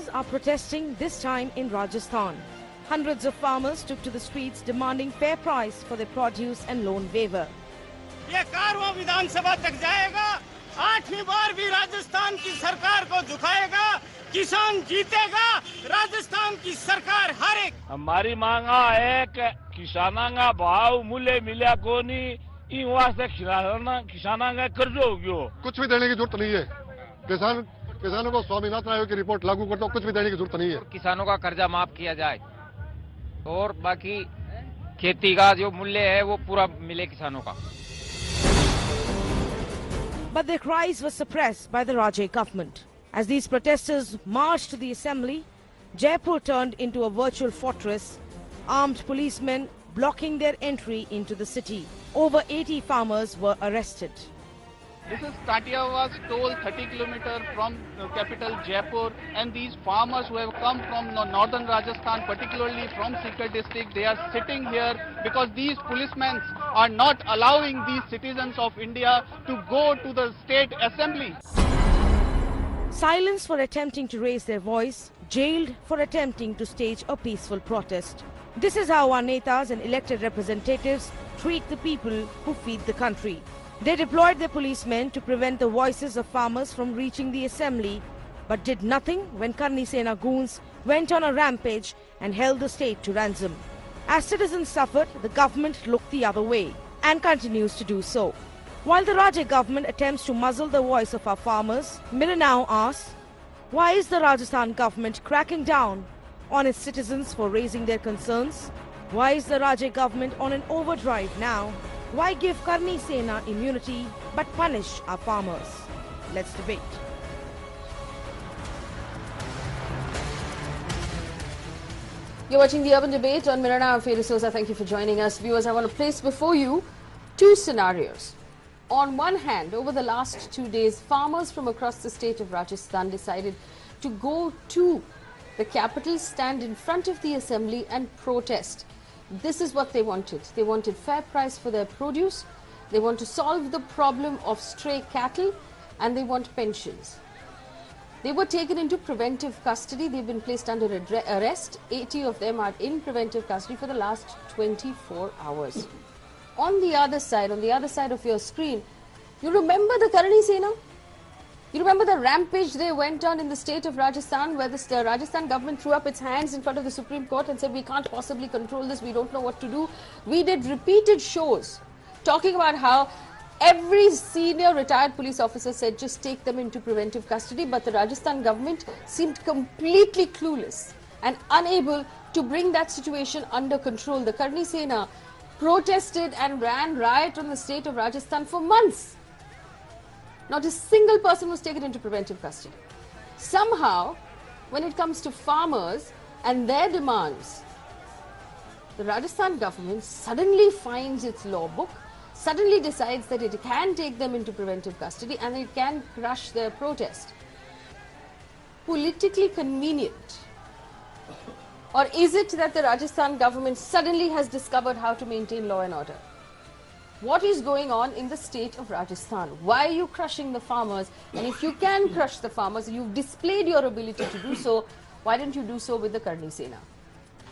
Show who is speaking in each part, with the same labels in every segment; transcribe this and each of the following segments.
Speaker 1: Farmers are protesting this time in Rajasthan. Hundreds of farmers took to the streets demanding fair price for their produce and loan waiver.
Speaker 2: ये कारवां विधानसभा तक जाएगा, 8वीं बार भी राजस्थान की सरकार को झुकाएगा, किसान जीतेगा, राजस्थान की सरकार हर एक।
Speaker 3: हमारी मांगा है कि किसानां का भाव मूल्य मिला को नहीं, इन वास्ते किसानां का कर्ज हो गयो।
Speaker 4: कुछ भी देने की जरूरत नहीं है। किसानों को स्वामीनाथन आयोग की रिपोर्ट लागू कर दो, कुछ भी देने की जरूरत नहीं है।
Speaker 5: किसानों का कर्जा माफ किया जाए और बाकी खेती का जो मूल्य है वो पूरा मिले किसानों का।
Speaker 1: But their cries were suppressed by the Rajay government. As these protesters marched to the assembly, Jaipur turned into a virtual fortress, armed policemen blocking their entry into the city. Over 80 farmers were arrested.
Speaker 6: This is Kathiawar toll 30 kilometers from capital Jaipur, and these farmers who have come from northern Rajasthan, particularly from Sikar district, they are sitting here because these policemen are not allowing these citizens of India to go to the state assembly.
Speaker 1: Silenced for attempting to raise their voice, jailed for attempting to stage a peaceful protest. This is how our netas and elected representatives treat the people who feed the country. They deployed their policemen to prevent the voices of farmers from reaching the assembly, but did nothing when Karni Sena goons went on a rampage and held the state to ransom. As citizens suffered, the government looked the other way and continues to do so. While the Rajay government attempts to muzzle the voice of our farmers, Miller now asks, why is the Rajasthan government cracking down on its citizens for raising their concerns? Why is the Rajay government on an overdrive now? Why give Karni Sena immunity but punish our farmers? Let's debate.
Speaker 7: You're watching the Urban Debate on Mirror Now. I'm Faye D'Souza. Thank you for joining us. Viewers, I want to place before you two scenarios. On one hand, over the last 2 days, farmers from across the state of Rajasthan decided to go to the capital, stand in front of the assembly and protest. This is what they wanted. They wanted fair price for their produce, they want to solve the problem of stray cattle, and they want pensions. They were taken into preventive custody. They've been placed under arrest. 80 of them are in preventive custody for the last 24 hours. On the other side of your screen, you remember the Karni Sena? You remember the rampage they went on in the state of Rajasthan, where the Rajasthan government threw up its hands in front of the Supreme Court and said, we can't possibly control this, we don't know what to do. We did repeated shows talking about how every senior retired police officer said just take them into preventive custody, but the Rajasthan government seemed completely clueless and unable to bring that situation under control. The Karni Sena protested and ran riot on the state of Rajasthan for months. Not a single person was taken into preventive custody. Somehow, when it comes to farmers and their demands, the Rajasthan government suddenly finds its law book, suddenly decides that it can take them into preventive custody and it can crush their protest. Politically convenient. Or is it that the Rajasthan government suddenly has discovered how to maintain law and order? What is going on in the state of Rajasthan? Why are you crushing the farmers? And if you can crush the farmers, you've displayed your ability to do so, why don't you do so with the Karni Sena?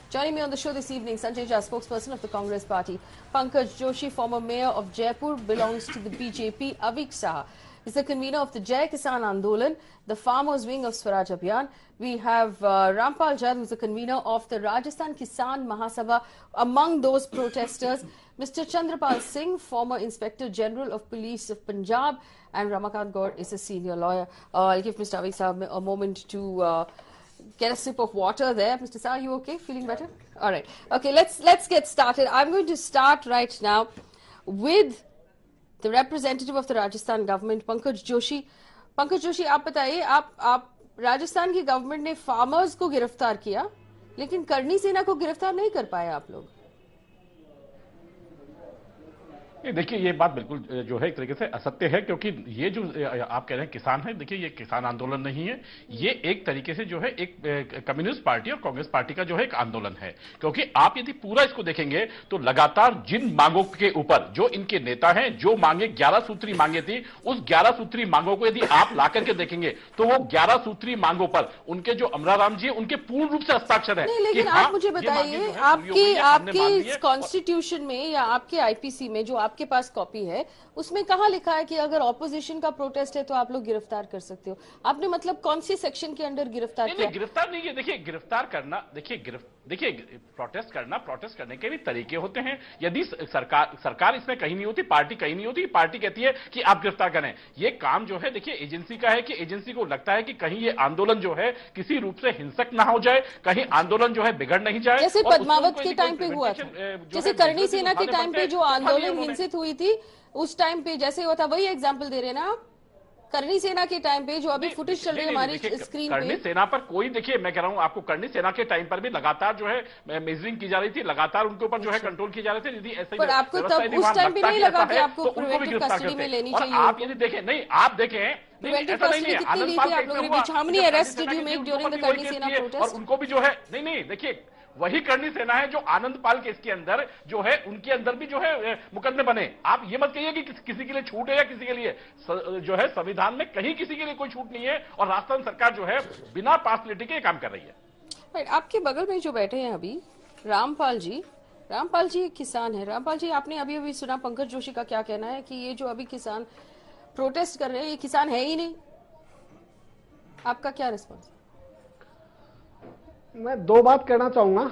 Speaker 7: Joining me on the show this evening, Sanjay Jha, spokesperson of the Congress Party. Pankaj Joshi, former mayor of Jaipur, belongs to the BJP. Avik Saha is the convener of the Jai Kisan Andolan, the farmers wing of Swaraj Abhiyan. We have Rampal Jad, who is the convener of the Rajasthan Kisan Mahasabha. Among those protesters, Mr. Chandrapal Singh, former Inspector General of Police of Punjab, and Ramakant Gaur is a senior lawyer. I'll give Mr. Avik Saha a moment to get a sip of water there. Mr. Saha, are you okay? Feeling better? All right. Okay, let's get started. I'm going to start right now with the representative of the Rajasthan government, Pankaj Joshi. Pankaj Joshi, आप बताइए, आप राजस्थान की government ने farmers को गिरफ्तार किया, लेकिन करनी सेना को गिरफ्तार नहीं कर पाए आप लोग.
Speaker 8: नहीं, देखिए ये बात बिल्कुल जो है एक तरीके से असत्य है, क्योंकि ये जो आप कह रहे हैं किसान है, देखिए ये किसान आंदोलन नहीं है, ये एक तरीके से जो है एक कम्युनिस्ट पार्टी और कांग्रेस पार्टी का जो है एक आंदोलन है। क्योंकि आप यदि पूरा इसको देखेंगे तो लगातार जिन मांगों के ऊपर जो इनके नेता हैं, जो मांगे 11 सूत्री मांगे थी, उस 11 सूत्री मांगों को यदि आप ला करके देखेंगे तो वो 11 सूत्री मांगों पर उनके जो अमराराम जी उनके पूर्ण रूप से हस्ताक्षर है।
Speaker 7: लेकिन आप मुझे बताइए, आपके कॉन्स्टिट्यूशन में या आपके आईपीसी में जो आपके पास कॉपी है, उसमें कहां लिखा है कि अगर ऑपोजिशन का प्रोटेस्ट है तो आप लोग गिरफ्तार कर सकते हो? आपने मतलब कौन सी सेक्शन के अंडर गिरफ्तार किया?
Speaker 8: गिरफ्तार नहीं है। देखिए गिरफ्तार करना, देखिए प्रोटेस्ट करने के भी तरीके होते हैं। यदि सरकार इसमें कहीं नहीं होती, पार्टी कहीं नहीं होती, पार्टी कहती है कि आप गिरफ्तार करें, ये काम जो है देखिए एजेंसी का है कि एजेंसी को लगता है कि कहीं ये आंदोलन जो है किसी रूप से हिंसक ना हो जाए, कहीं आंदोलन जो है बिगड़ नहीं जाए।
Speaker 7: जैसे पद्मावत के टाइम पे हुआ था, जैसे करणी सेना के टाइम पे जो आंदोलन हिंसित हुई थी, उस टाइम पे जैसे हुआ था, वही एग्जाम्पल दे रहे ना आप? करणी सेना के टाइम पे जो अभी फुटेज चल रही है हमारी स्क्रीन पे,
Speaker 8: करणी सेना पर कोई, देखिए मैं कह रहा हूं आपको, करणी सेना के टाइम पर भी लगातार जो है मेजरिंग की जा रही थी, लगातार उनके ऊपर जो है कंट्रोल किए जा रहे थे। यदि ऐसा,
Speaker 7: पर आपको तब उस टाइम पे नहीं लगा कि आपको प्रिवेंटिव कस्टडी में लेनी चाहिए?
Speaker 8: आप यदि देखें, नहीं आप देखें,
Speaker 7: प्रिवेंटिव कस्टडी कितनी ली थी आप लोगों ने? How many arrest did you make during the Karni Sena protest?
Speaker 8: और उनको भी जो है, नहीं देखिए वही करणी सेना है जो आनंद पाल केस के अंदर जो है उनके अंदर भी जो है मुकदमे बने। आप ये मत कहिए कि किसी के लिए छूट है या किसी के लिए जो है संविधान में कहीं किसी के लिए कोई छूट नहीं है, और राजस्थान सरकार जो है बिना पार्शलिटी के काम कर रही है।
Speaker 7: आपके बगल में जो बैठे हैं अभी रामपाल जी किसान है। रामपाल जी, आपने अभी अभी सुना पंकज जोशी का क्या कहना है कि ये जो अभी किसान प्रोटेस्ट कर रहे हैं ये किसान है ही नहीं, आपका क्या रिस्पॉन्स?
Speaker 9: मैं दो बात कहना चाहूंगा।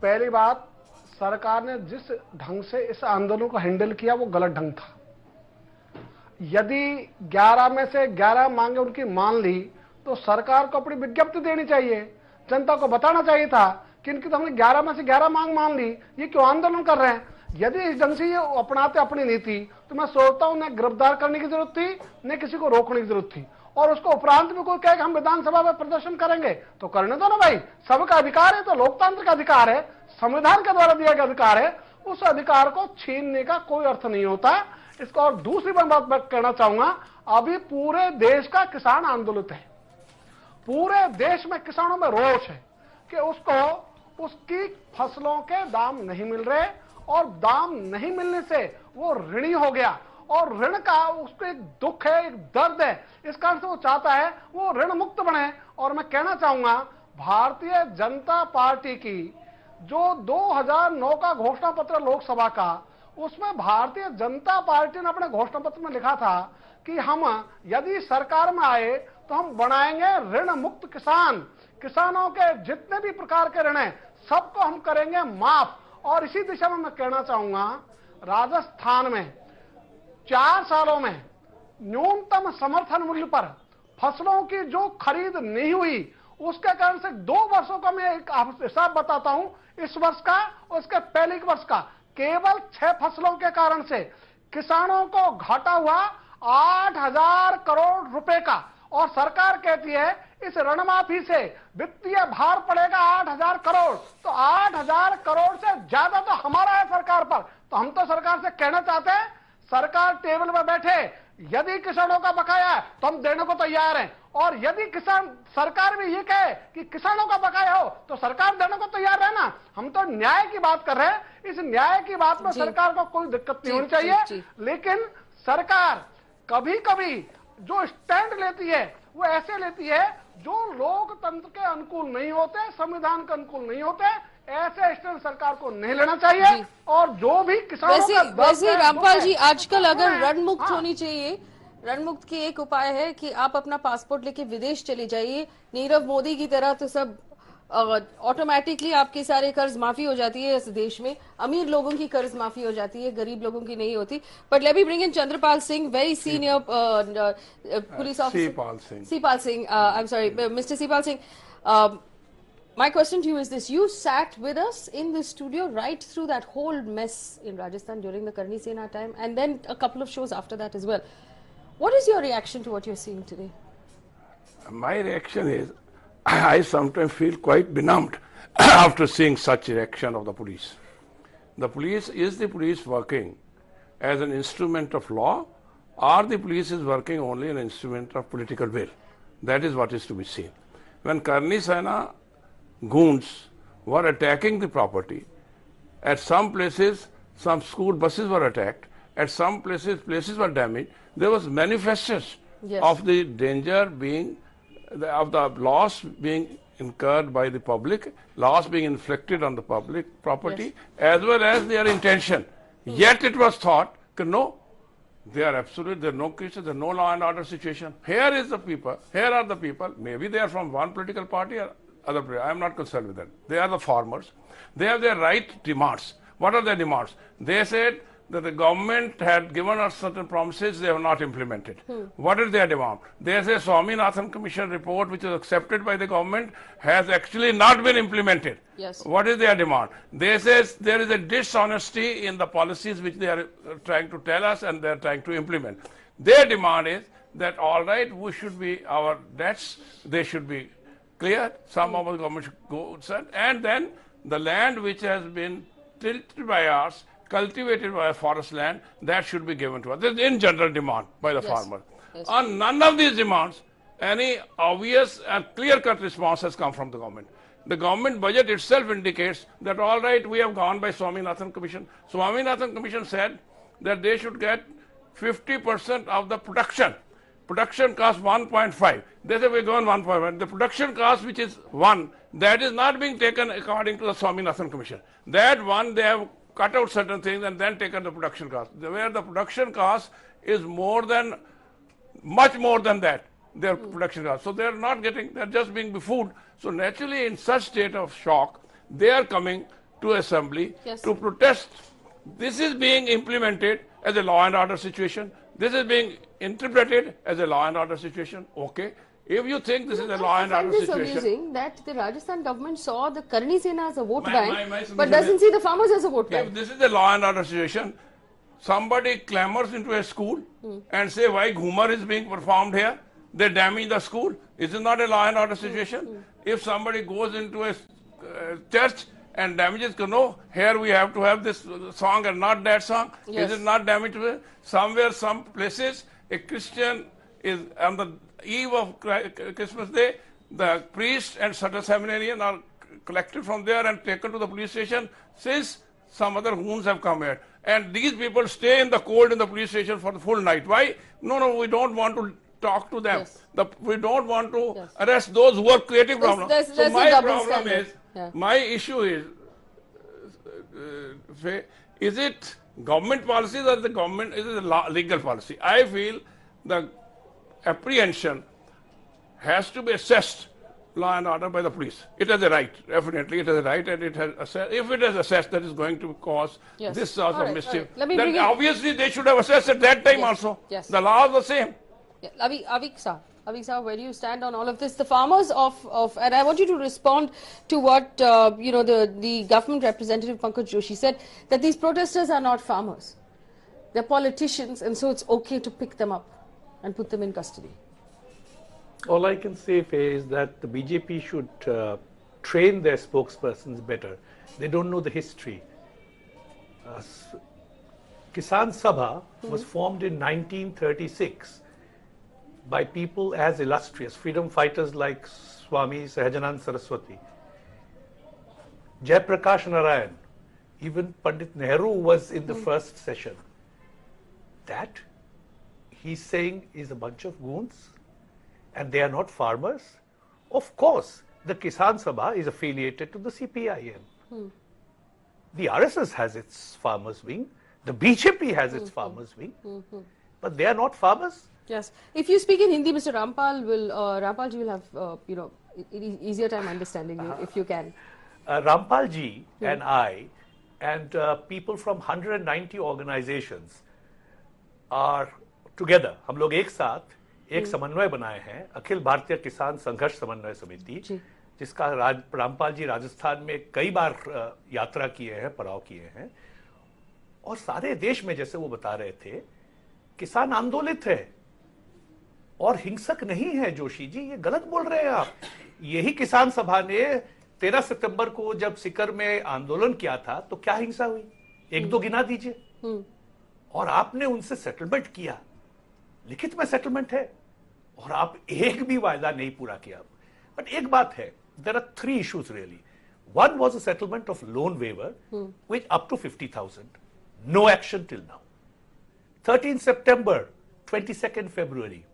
Speaker 9: पहली बात, सरकार ने जिस ढंग से इस आंदोलन को हैंडल किया वो गलत ढंग था। यदि 11 में से 11 मांगे उनकी मान ली तो सरकार को अपनी विज्ञप्ति देनी चाहिए, जनता को बताना चाहिए था कि इनकी तो हमने 11 में से 11 मांग मान ली, ये क्यों आंदोलन कर रहे हैं। यदि इस ढंग से ये अपनाते अपनी नीति तो मैं सोचता हूं न गिरफ्तार करने की जरूरत थी, न किसी को रोकने की जरूरत थी। और उसको उपरांत में कोई कहे कि हम विधानसभा में प्रदर्शन करेंगे तो करने दो ना भाई, सबका अधिकार है, तो लोकतंत्र का अधिकार है, संविधान के द्वारा दिया गया अधिकार है, उस अधिकार को छीनने का कोई अर्थ नहीं होता। इसको और दूसरी बात मैं कहना चाहूंगा, अभी पूरे देश का किसान आंदोलित है, पूरे देश में किसानों में रोष है कि उसको उसकी फसलों के दाम नहीं मिल रहे, और दाम नहीं मिलने से वो ऋणी हो गया, और ऋण का उसको एक दुख है, एक दर्द है, इस कारण से वो चाहता है वो ऋण मुक्त बने। और मैं कहना चाहूंगा, भारतीय जनता पार्टी की जो 2009 का घोषणा पत्र लोकसभा का, उसमें भारतीय जनता पार्टी ने अपने घोषणा पत्र में लिखा था कि हम यदि सरकार में आए तो हम बनाएंगे ऋण मुक्त किसान, किसानों के जितने भी प्रकार के ऋण हैं सबको हम करेंगे माफ। और इसी दिशा में मैं कहना चाहूंगा, राजस्थान में 4 सालों में न्यूनतम समर्थन मूल्य पर फसलों की जो खरीद नहीं हुई, उसके कारण से 2 वर्षों का मैं एक हिसाब बताता हूं, इस वर्ष का और उसके पहले के वर्ष का, केवल 6 फसलों के कारण से किसानों को घाटा हुआ 8,000 करोड़ रुपए का। और सरकार कहती है इस ऋण माफी से वित्तीय भार पड़ेगा 8,000 करोड़, तो 8,000 करोड़ से ज्यादा तो हमारा है सरकार पर। तो हम तो सरकार से कहना चाहते हैं, सरकार टेबल पर बैठे, यदि किसानों का बकाया है तो हम देने को तैयार हैं, और यदि सरकार भी ये कहे कि किसानों का बकाया हो तो सरकार देने को तैयार है ना। हम तो न्याय की बात कर रहे हैं, इस न्याय की बात में सरकार को कोई दिक्कत नहीं होनी चाहिए। लेकिन सरकार कभी कभी जो स्टैंड लेती है वो ऐसे लेती है जो लोकतंत्र के अनुकूल नहीं होते, संविधान के अनुकूल नहीं होते। ऐसे स्टैंड सरकार को नहीं लेना चाहिए। और जो भी किसानों
Speaker 7: वैसे रामपाल जी, आजकल अगर ऋण मुक्त होनी चाहिए, ऋण मुक्त की एक उपाय है कि आप अपना पासपोर्ट लेके विदेश चले जाइए। नीरव मोदी की तरह तो सब ऑटोमेटिकली आपके सारे कर्ज माफी हो जाती है इस देश में, अमीर लोगों की कर्ज माफी हो जाती है, गरीब लोगों की नहीं होती। But let me bring in Chandrapal Singh, very senior police officer. Sepal Singh, I am sorry, mister sepal Singh, my question to you is this: you sat with us in the studio right through that whole mess in Rajasthan during the Karni Sena time, and then a couple of shows after that as well. What is your reaction to what you're seeing today?
Speaker 10: My reaction is, I sometimes feel quite benumbed after seeing such reaction of the police. The police, is the police working as an instrument of law, or the police is working only an instrument of political will. That is what is to be seen. When Karni Sena goons were attacking the property, at some places, some school buses were attacked, at some places were damaged. There was manifestation of the danger being, of the loss being incurred by the public, loss being inflicted on the public property, as well as their intention. Yet it was thought, no, they are absolute, there are no cases, there are no law and order situation. Here is the people, here are the people, maybe they are from one political party or other, I am not concerned with them. They are the farmers. They have their right demands. What are their demands? They said that the government had given us certain promises they have not implemented. What is their demand? They say Swaminathan Commission report, which is accepted by the government, has actually not been implemented.
Speaker 7: Yes.
Speaker 10: What is their demand? They say there is a dishonesty in the policies which they are trying to tell us and they are trying to implement. Their demand is that, all right, we should be, our debts, they should be clear, some of the government should go outside, and then the land which has been tilted by us, cultivated by a forest land, that should be given to us. This is in general demand by the farmer. On none of these demands, any obvious and clear-cut response has come from the government. The government budget itself indicates that, all right, we have gone by Swaminathan Commission. Swaminathan Commission said that they should get 50% of the production. Production cost 1.5. They say we're going 1.1. The production cost, which is 1, that is not being taken according to the Swaminathan Commission. That one, they have cut out certain things and then taken the production cost. Where the production cost is more than, much more than that, their production cost. So they are not getting, they are just being befooled. So naturally, in such state of shock, they are coming to assembly to protest. This is being implemented as a law and order situation. This is being interpreted as a law and order situation. Okay. If you think this is a law and order situation...
Speaker 7: It is amusing that the Rajasthan government saw the Karni Sena as a vote bank, but doesn't see the farmers as a vote bank.
Speaker 10: If this is a law and order situation, somebody clambers into a school and say why Ghumar is being performed here, they damage the school. Is it not a law and order situation? If somebody goes into a church and damages, no, here we have to have this song and not that song. Is it not damage? Somewhere, some places, a Christian is on the eve of Christmas Day, the priest and certain seminarian are collected from there and taken to the police station, since some other goons have come here. And these people stay in the cold in the police station for the full night. Why? No, we don't want to talk to them. We don't want to arrest those who are creating problems. So my problem is, my issue is, is it government policies or the government, is it a legal policy? I feel the apprehension has to be assessed, law and order, by the police. It has a right, definitely it has a right, and it has assessed. If it has assessed that is going to cause this sort of mischief, then obviously they should have assessed at that time also. The law is the same.
Speaker 7: Avik Sah, where do you stand on all of this? The farmers and I want you to respond to what the government representative Pankaj Joshi said, that these protesters are not farmers. They're politicians, and so it's okay to pick them up and put them in custody.
Speaker 11: All I can say, Faye, is that the BJP should train their spokespersons better. They don't know the history. Kisan Sabha was formed in 1936 by people as illustrious, freedom fighters like Swami Sahajanand Saraswati, Jayaprakash Narayan, even Pandit Nehru was in the first session. That, he's saying, is a bunch of goons, and they are not farmers. Of course, the Kisan Sabha is affiliated to the CPIM. The RSS has its farmers wing, the BJP has its farmers wing, but they are not farmers.
Speaker 7: Yes. If you speak in Hindi, Mr. Rampal Rampalji will have easier time understanding you, if you can.
Speaker 11: Rampalji and I and people from 190 organizations are together. हम लोग एक साथ एक समन्वय बनाए हैं, अखिल भारतीय किसान संघर्ष समन्वय समिति, जिसका रामपाल जी राजस्थान में कई बार यात्रा किए हैं, पड़ाव किए हैं, और सारे देश में, जैसे वो बता रहे थे, किसान आंदोलित है और हिंसक नहीं है। जोशी जी, ये गलत बोल रहे हैं आप। यही किसान सभा ने 13 सितंबर को जब सीकर में आंदोलन किया था, तो क्या हिंसा हुई? एक दो गिना दीजिए। और आपने उनसे सेटलमेंट किया, लिखित में सेटलमेंट है, और आप एक भी वायदा नहीं पूरा किया. बट एक बात है, there are three issues really. One was a settlement of loan waiver with up to 50,000. No action till now. 13 September, 22nd February.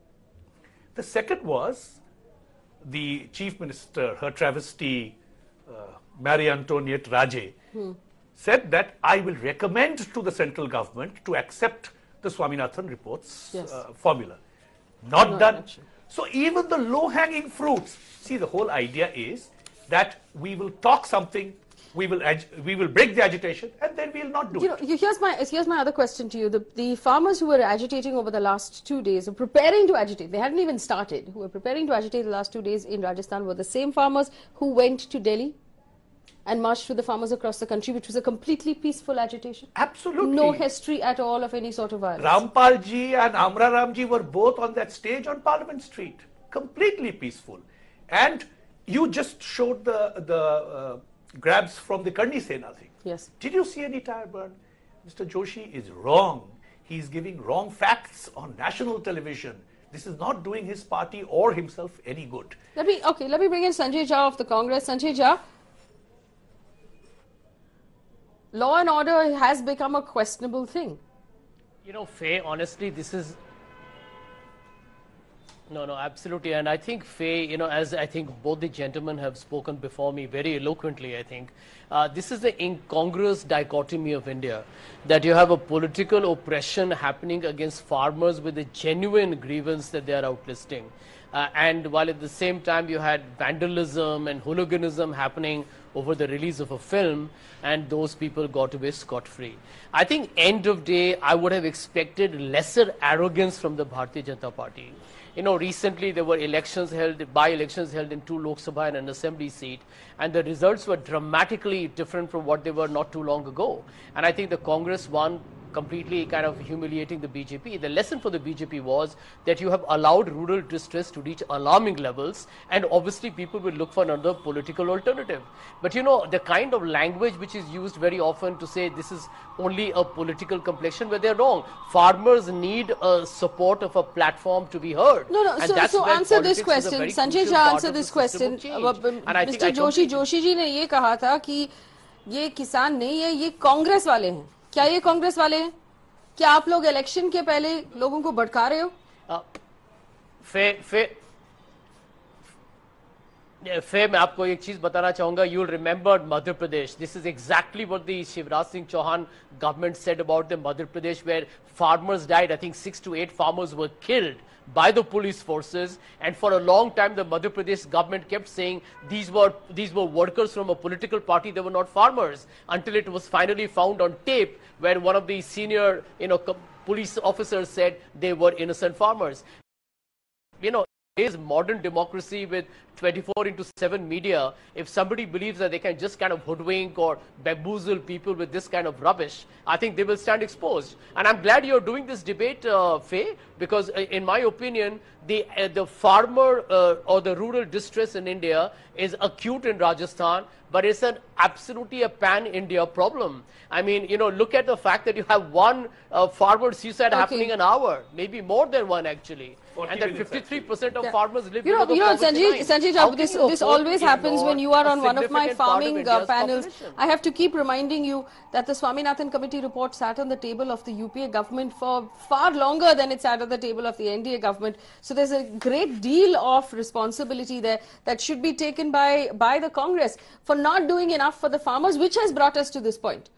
Speaker 11: The second was the Chief Minister, her travesty, Marie Antoinette Raje, said that I will recommend to the central government to accept the Swaminathan report's formula. Not done. So even the low-hanging fruits, see, the whole idea is that we will talk something, we will break the agitation, and then we will not do it.
Speaker 7: Here's my other question to you. The farmers who were agitating over the last 2 days, preparing to agitate, they hadn't even started, who were preparing to agitate the last 2 days in Rajasthan were the same farmers who went to Delhi and marched with the farmers across the country, which was a completely peaceful agitation.
Speaker 11: Absolutely.
Speaker 7: No history at all of any sort of violence.
Speaker 11: Rampal ji and Amra Ram ji were both on that stage on Parliament Street. Completely peaceful. And you just showed the grabs from the Karni Sena thing.
Speaker 7: Yes.
Speaker 11: Did you see any tire burn? Mr. Joshi is wrong. He is giving wrong facts on national television. This is not doing his party or himself any good.
Speaker 7: Let me bring in Sanjay Jha of the Congress. Sanjay Jha, law and order has become a questionable thing.
Speaker 12: You know, Faye, honestly, this is... No, absolutely. And I think, Faye, you know, as I think both the gentlemen have spoken before me very eloquently, I think, this is the incongruous dichotomy of India, that you have a political oppression happening against farmers with a genuine grievance that they are outlisting. And while at the same time you had vandalism and hooliganism happening over the release of a film, and those people got away scot-free. I think end of day, I would have expected lesser arrogance from the Bharatiya Janata Party. You know, recently there were by-elections held in 2 Lok Sabha and an assembly seat, and the results were dramatically different from what they were not too long ago. And I think the Congress won, completely kind of humiliating the BJP. The lesson for the BJP was that you have allowed rural distress to reach alarming levels, and obviously people will look for another political alternative. But you know, the kind of language which is used very often to say this is only a political complexion, where they're wrong. Farmers need a support of a platform to be heard.
Speaker 7: No. So answer this question. Sanjay Jha, answer this question. Mr. Joshi ji ने ये कहा था कि ये किसान नहीं है, ये कांग्रेस वाले हैं. क्या ये कांग्रेस वाले हैं? क्या आप लोग इलेक्शन के पहले लोगों को भड़का रहे हो?
Speaker 12: फे मैं आपको एक चीज बताना चाहूंगा. You will remember Madhya Pradesh. This is exactly what the Shivraj Singh Chauhan government said about the Madhya Pradesh, where farmers died. I think 6 to 8 farmers were killed by the police forces, and for a long time the Madhya Pradesh government kept saying these were workers from a political party, they were not farmers, until it was finally found on tape where one of the senior police officers said they were innocent farmers. You know, is modern democracy with 24/7 media, if somebody believes that they can just kind of hoodwink or bamboozle people with this kind of rubbish, I think they will stand exposed. And I'm glad you're doing this debate, Faye, because in my opinion, the farmer or the rural distress in India is acute in Rajasthan, but it's absolutely a pan-India problem. I mean, you know, look at the fact that you have one farmer suicide happening an hour, maybe more than one actually. And that 53% of farmers live below the poverty line.
Speaker 7: Sanjay, this always happens when you are on one of my farming panels. I have to keep reminding you that the Swaminathan Committee report sat on the table of the UPA government for far longer than it sat at the table of the NDA government. So there's a great deal of responsibility there that should be taken by the Congress for not doing enough for the farmers, which has brought us to this point.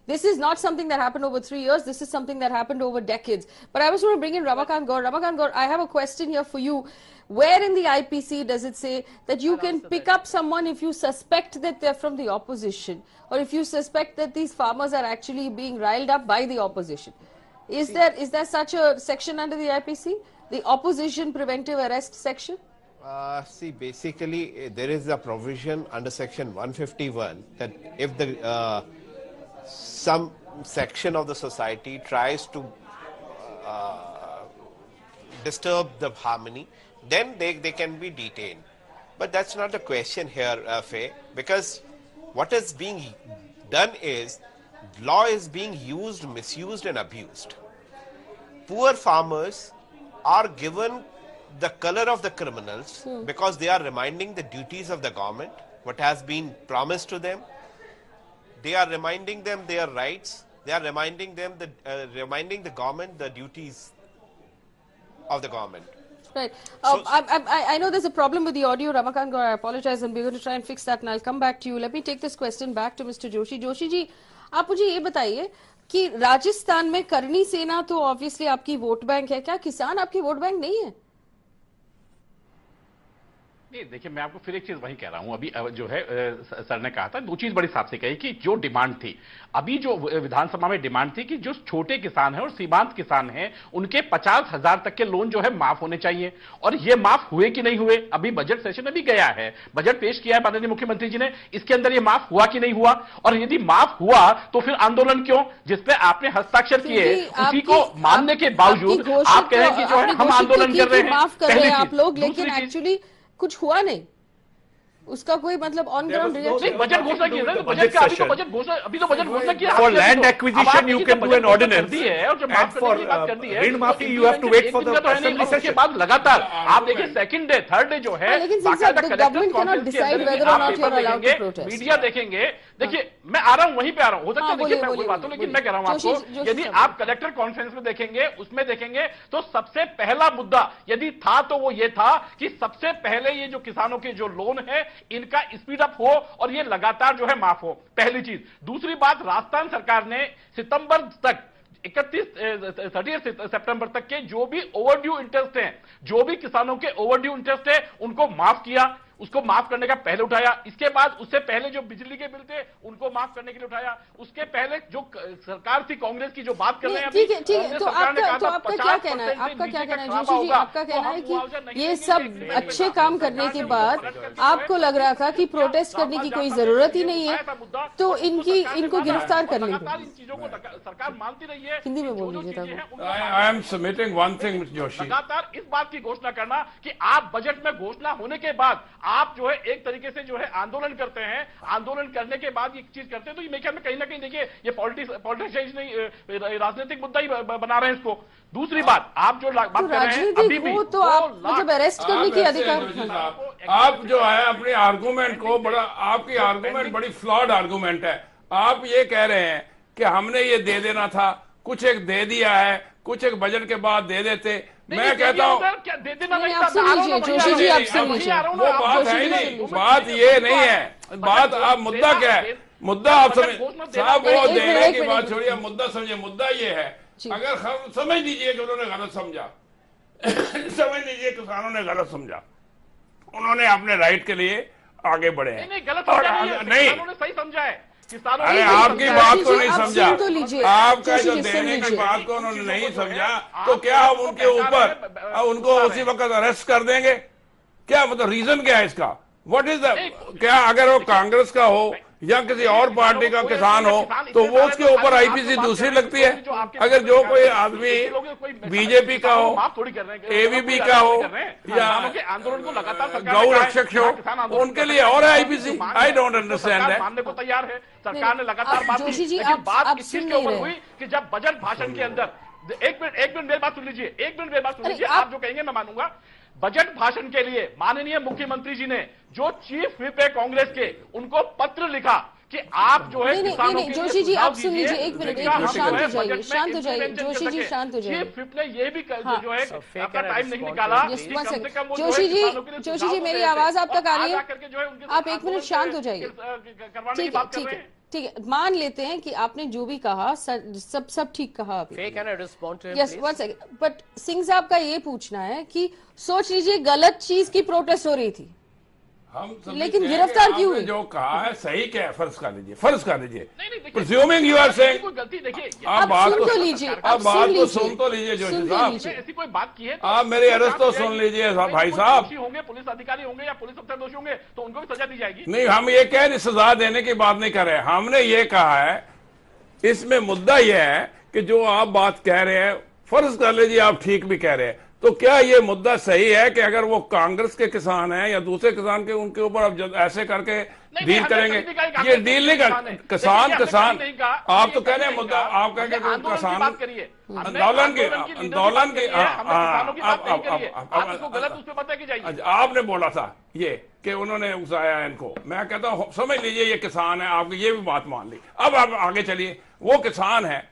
Speaker 7: This is not something that happened over 3 years. This is something that happened over decades. But I was going to bring in Ramakant Gaur. Ramakant Gaur, I have a question here for you. Where in the IPC does it say that you can pick up someone if you suspect that they're from the opposition, or if you suspect that these farmers are actually being riled up by the opposition? Is there such a section under the IPC? The opposition preventive arrest section?
Speaker 13: See, basically, there is a provision under section 151 that if the some section of the society tries to disturb the harmony, then they can be detained. But that's not the question here, Faye, because what is being done is law is being used, misused and abused. poor farmers are given the color of the criminals because they are reminding the duties of the government, what has been promised to them. They are reminding them their rights. They are reminding them reminding the government the duties of the government.
Speaker 7: Right. I know there's a problem with the audio, Ramakant. I apologize, and we're going to try and fix that, and I'll come back to you. Let me take this question back to Mr. Joshi. Joshi ji, आप मुझे ये बताइए कि राजस्थान में करनी सेना तो obviously आपकी वोट बैंक है, क्या किसान आपकी वोट बैंक नहीं है?
Speaker 8: नहीं, देखिए मैं आपको फिर एक चीज वही कह रहा हूं, अभी जो है सर ने कहा था, दो चीज बड़ी साफ से कही कि जो डिमांड थी, अभी जो विधानसभा में डिमांड थी कि जो छोटे किसान हैं और सीमांत किसान हैं उनके 50,000 तक के लोन जो है माफ होने चाहिए, और ये माफ हुए कि नहीं हुए? अभी बजट सेशन अभी गया है, बजट पेश किया है माननीय मुख्यमंत्री जी ने, इसके अंदर ये माफ हुआ कि नहीं हुआ? और यदि माफ हुआ तो फिर आंदोलन क्यों, जिसपे आपने हस्ताक्षर किए उसी को मानने के बावजूद आप कह रहे हैं कि जो है हम आंदोलन कर रहे हैं,
Speaker 7: माफ कर रहे हैं आप लोग, लेकिन एक्चुअली कुछ हुआ नहीं, उसका कोई मतलब ऑन ग्राउंड रिएक्शन।
Speaker 8: बजट घोषणा की है, बजट का अभी तो बजट घोषणा किया।
Speaker 11: For land acquisition you can do an ordinance and for ऋण माफी you have to wait for the assembly session.
Speaker 8: उसके बाद लगातार आप देखिए सेकंड डे थर्ड डे जो है मीडिया देखेंगे। देखिए मैं आ रहा हूं, वहीं पे आ रहा हूं, हो सकता है देखिए मैं कोई बात हो, लेकिन मैं कह रहा हूं आपको, यदि आप कलेक्टर कॉन्फ्रेंस में देखेंगे, उसमें देखेंगे तो सबसे पहला मुद्दा यदि था तो वो ये था कि सबसे पहले ये जो किसानों के जो लोन है इनका स्पीड अप हो और ये लगातार जो है माफ हो, पहली चीज। दूसरी बात, राजस्थान सरकार ने सितंबर तक 30 सितंबर तक के जो भी ओवरड्यू इंटरेस्ट हैं, जो भी किसानों के ओवरड्यू इंटरेस्ट है उनको माफ किया, उसको माफ करने का पहले उठाया। इसके बाद उससे पहले जो बिजली के बिल थे उनको माफ करने के लिए उठाया। उसके पहले जो सरकार थी कांग्रेस की जो बात कर रहे हैं,
Speaker 7: ठीक है तो आपका क्या कहना है? आपका क्या कहना है जोशी जी? आपका कहना है कि ये सब अच्छे काम करने के बाद आपको लग रहा था कि प्रोटेस्ट करने की कोई जरूरत ही नहीं है, तो इनको गिरफ्तार कर लेंगे।
Speaker 8: इन चीजों को सरकार मानती रही है।
Speaker 7: हिंदी में बोल लीजिए।
Speaker 10: I am submitting one thing mister Joshi,
Speaker 8: लगातार इस बात की घोषणा करना कि आप बजट में घोषणा होने के बाद आप जो है एक तरीके से जो है आंदोलन करते हैं, आंदोलन करने के बाद ये चीज करते हैं, तो मेरे ख्याल में कहीं ना कहीं देखिए ये पॉलिटिक्स नहीं, राजनीतिक मुद्दा ही बना रहे हैं इसको। दूसरी बात, आप जो बात कर रहे हैं अभी भी
Speaker 7: तो आप मतलब अरेस्ट करने की अधिकार,
Speaker 10: आप जो है अपने आर्गूमेंट को बड़ा, आपकी आर्गूमेंट बड़ी फ्लॉड आर्गूमेंट है। आप ये कह रहे हैं कि हमने ये दे देना था, कुछ एक दे दिया है, कुछ एक बजट के बाद दे देते। मैं कहता हूँ
Speaker 7: जोशी जी आप सुन लीजिए,
Speaker 10: वो बात है ही नहीं, बात ये नहीं है, बात आप मुद्दा क्या है, मुद्दा आप समझ साहब, वो देने की बात छोड़िए, मुद्दा समझिए। मुद्दा ये है, अगर समझ लीजिए कि उन्होंने गलत समझा, समझ लीजिए किसानों ने गलत समझा, उन्होंने अपने राइट के लिए आगे बढ़े हैं।
Speaker 8: नहीं, सही समझा है।
Speaker 10: अरे आपकी बात को नहीं समझा, आपका जो देने की बात को उन्होंने नहीं समझा, तो क्या हम उनके ऊपर उनको उसी वक्त अरेस्ट कर देंगे? क्या मतलब रीजन क्या है इसका? व्हाट इज द, क्या अगर वो कांग्रेस का हो या किसी और पार्टी का किसान हो तो वो उसके ऊपर आईपीसी दूसरी लगती है? अगर जो कोई आदमी बीजेपी का हो, एबीपी का हो या
Speaker 8: आंदोलन को लगातार
Speaker 10: गौ रक्षक हो, उनके लिए और है IPC. I don't understand that.
Speaker 8: मानने को तैयार है, सरकार ने लगातार बात की, लेकिन बात इस चीज के ऊपर हुई कि जब बजट भाषण के अंदर, एक मिनट मेरी बात सुन लीजिए, एक मिनट मेरी बात सुन लीजिए, आप जो कहेंगे मैं मानूंगा। बजट भाषण के लिए माननीय मुख्यमंत्री जी ने जो चीफ व्हिप है कांग्रेस के, उनको पत्र लिखा कि आप जो है
Speaker 7: नहीं, जोशी जी आप सुन लीजिए, एक मिनट शांत हो जाइए, शांत हो जाइए जोशी जी, शांत हो जाइए।
Speaker 8: चीफ व्हिप ने ये भी जो है अपना टाइम नहीं निकाला।
Speaker 7: जोशी जी मेरी आवाज आप तक आ रही है? आप एक मिनट शांत हो जाइए। ठीक है, मान लेते हैं कि आपने जो भी कहा सब ठीक कहा अभी। Yes, one second, but Singh साहब का ये पूछना है कि सोच लीजिए गलत चीज की प्रोटेस्ट हो रही थी, लेकिन गिरफ्तार क्यों हुई?
Speaker 10: जो कहा है सही क्या है, फर्ज कर लीजिए, फर्ज कर लीजिए। प्रिज्यूमिंग यू आर सेइंग,
Speaker 7: आप बात तो लीजिए,
Speaker 10: आप बात को सुन तो लीजिए जोशी साहब,
Speaker 8: ऐसी कोई बात की है
Speaker 10: आप मेरी अरेस्ट तो सुन लीजिए भाई साहब।
Speaker 8: होंगे पुलिस अधिकारी होंगे या पुलिस अफसर दोषी होंगे तो उनको भी सजा दी जाएगी।
Speaker 10: नहीं, हम ये कह रहे सजा देने की बात नहीं कर रहे, हमने ये कहा है, इसमें मुद्दा यह है कि जो आप बात कह रहे हैं, फर्ज कर लीजिए आप ठीक भी कह रहे हैं, तो क्या ये मुद्दा सही है कि अगर वो कांग्रेस के किसान हैं या दूसरे किसान के, उनके ऊपर अब ऐसे करके डील करेंगे? ये डील नहीं कर किसान आप तो कह रहे हैं मुद्दा, आप कह किसान आंदोलन की आपने बोला था ये कि उन्होंने उकसाया इनको। मैं कहता हूं समझ लीजिए ये किसान है, आपकी ये भी बात मान ली। अब आप आगे चलिए, वो किसान है,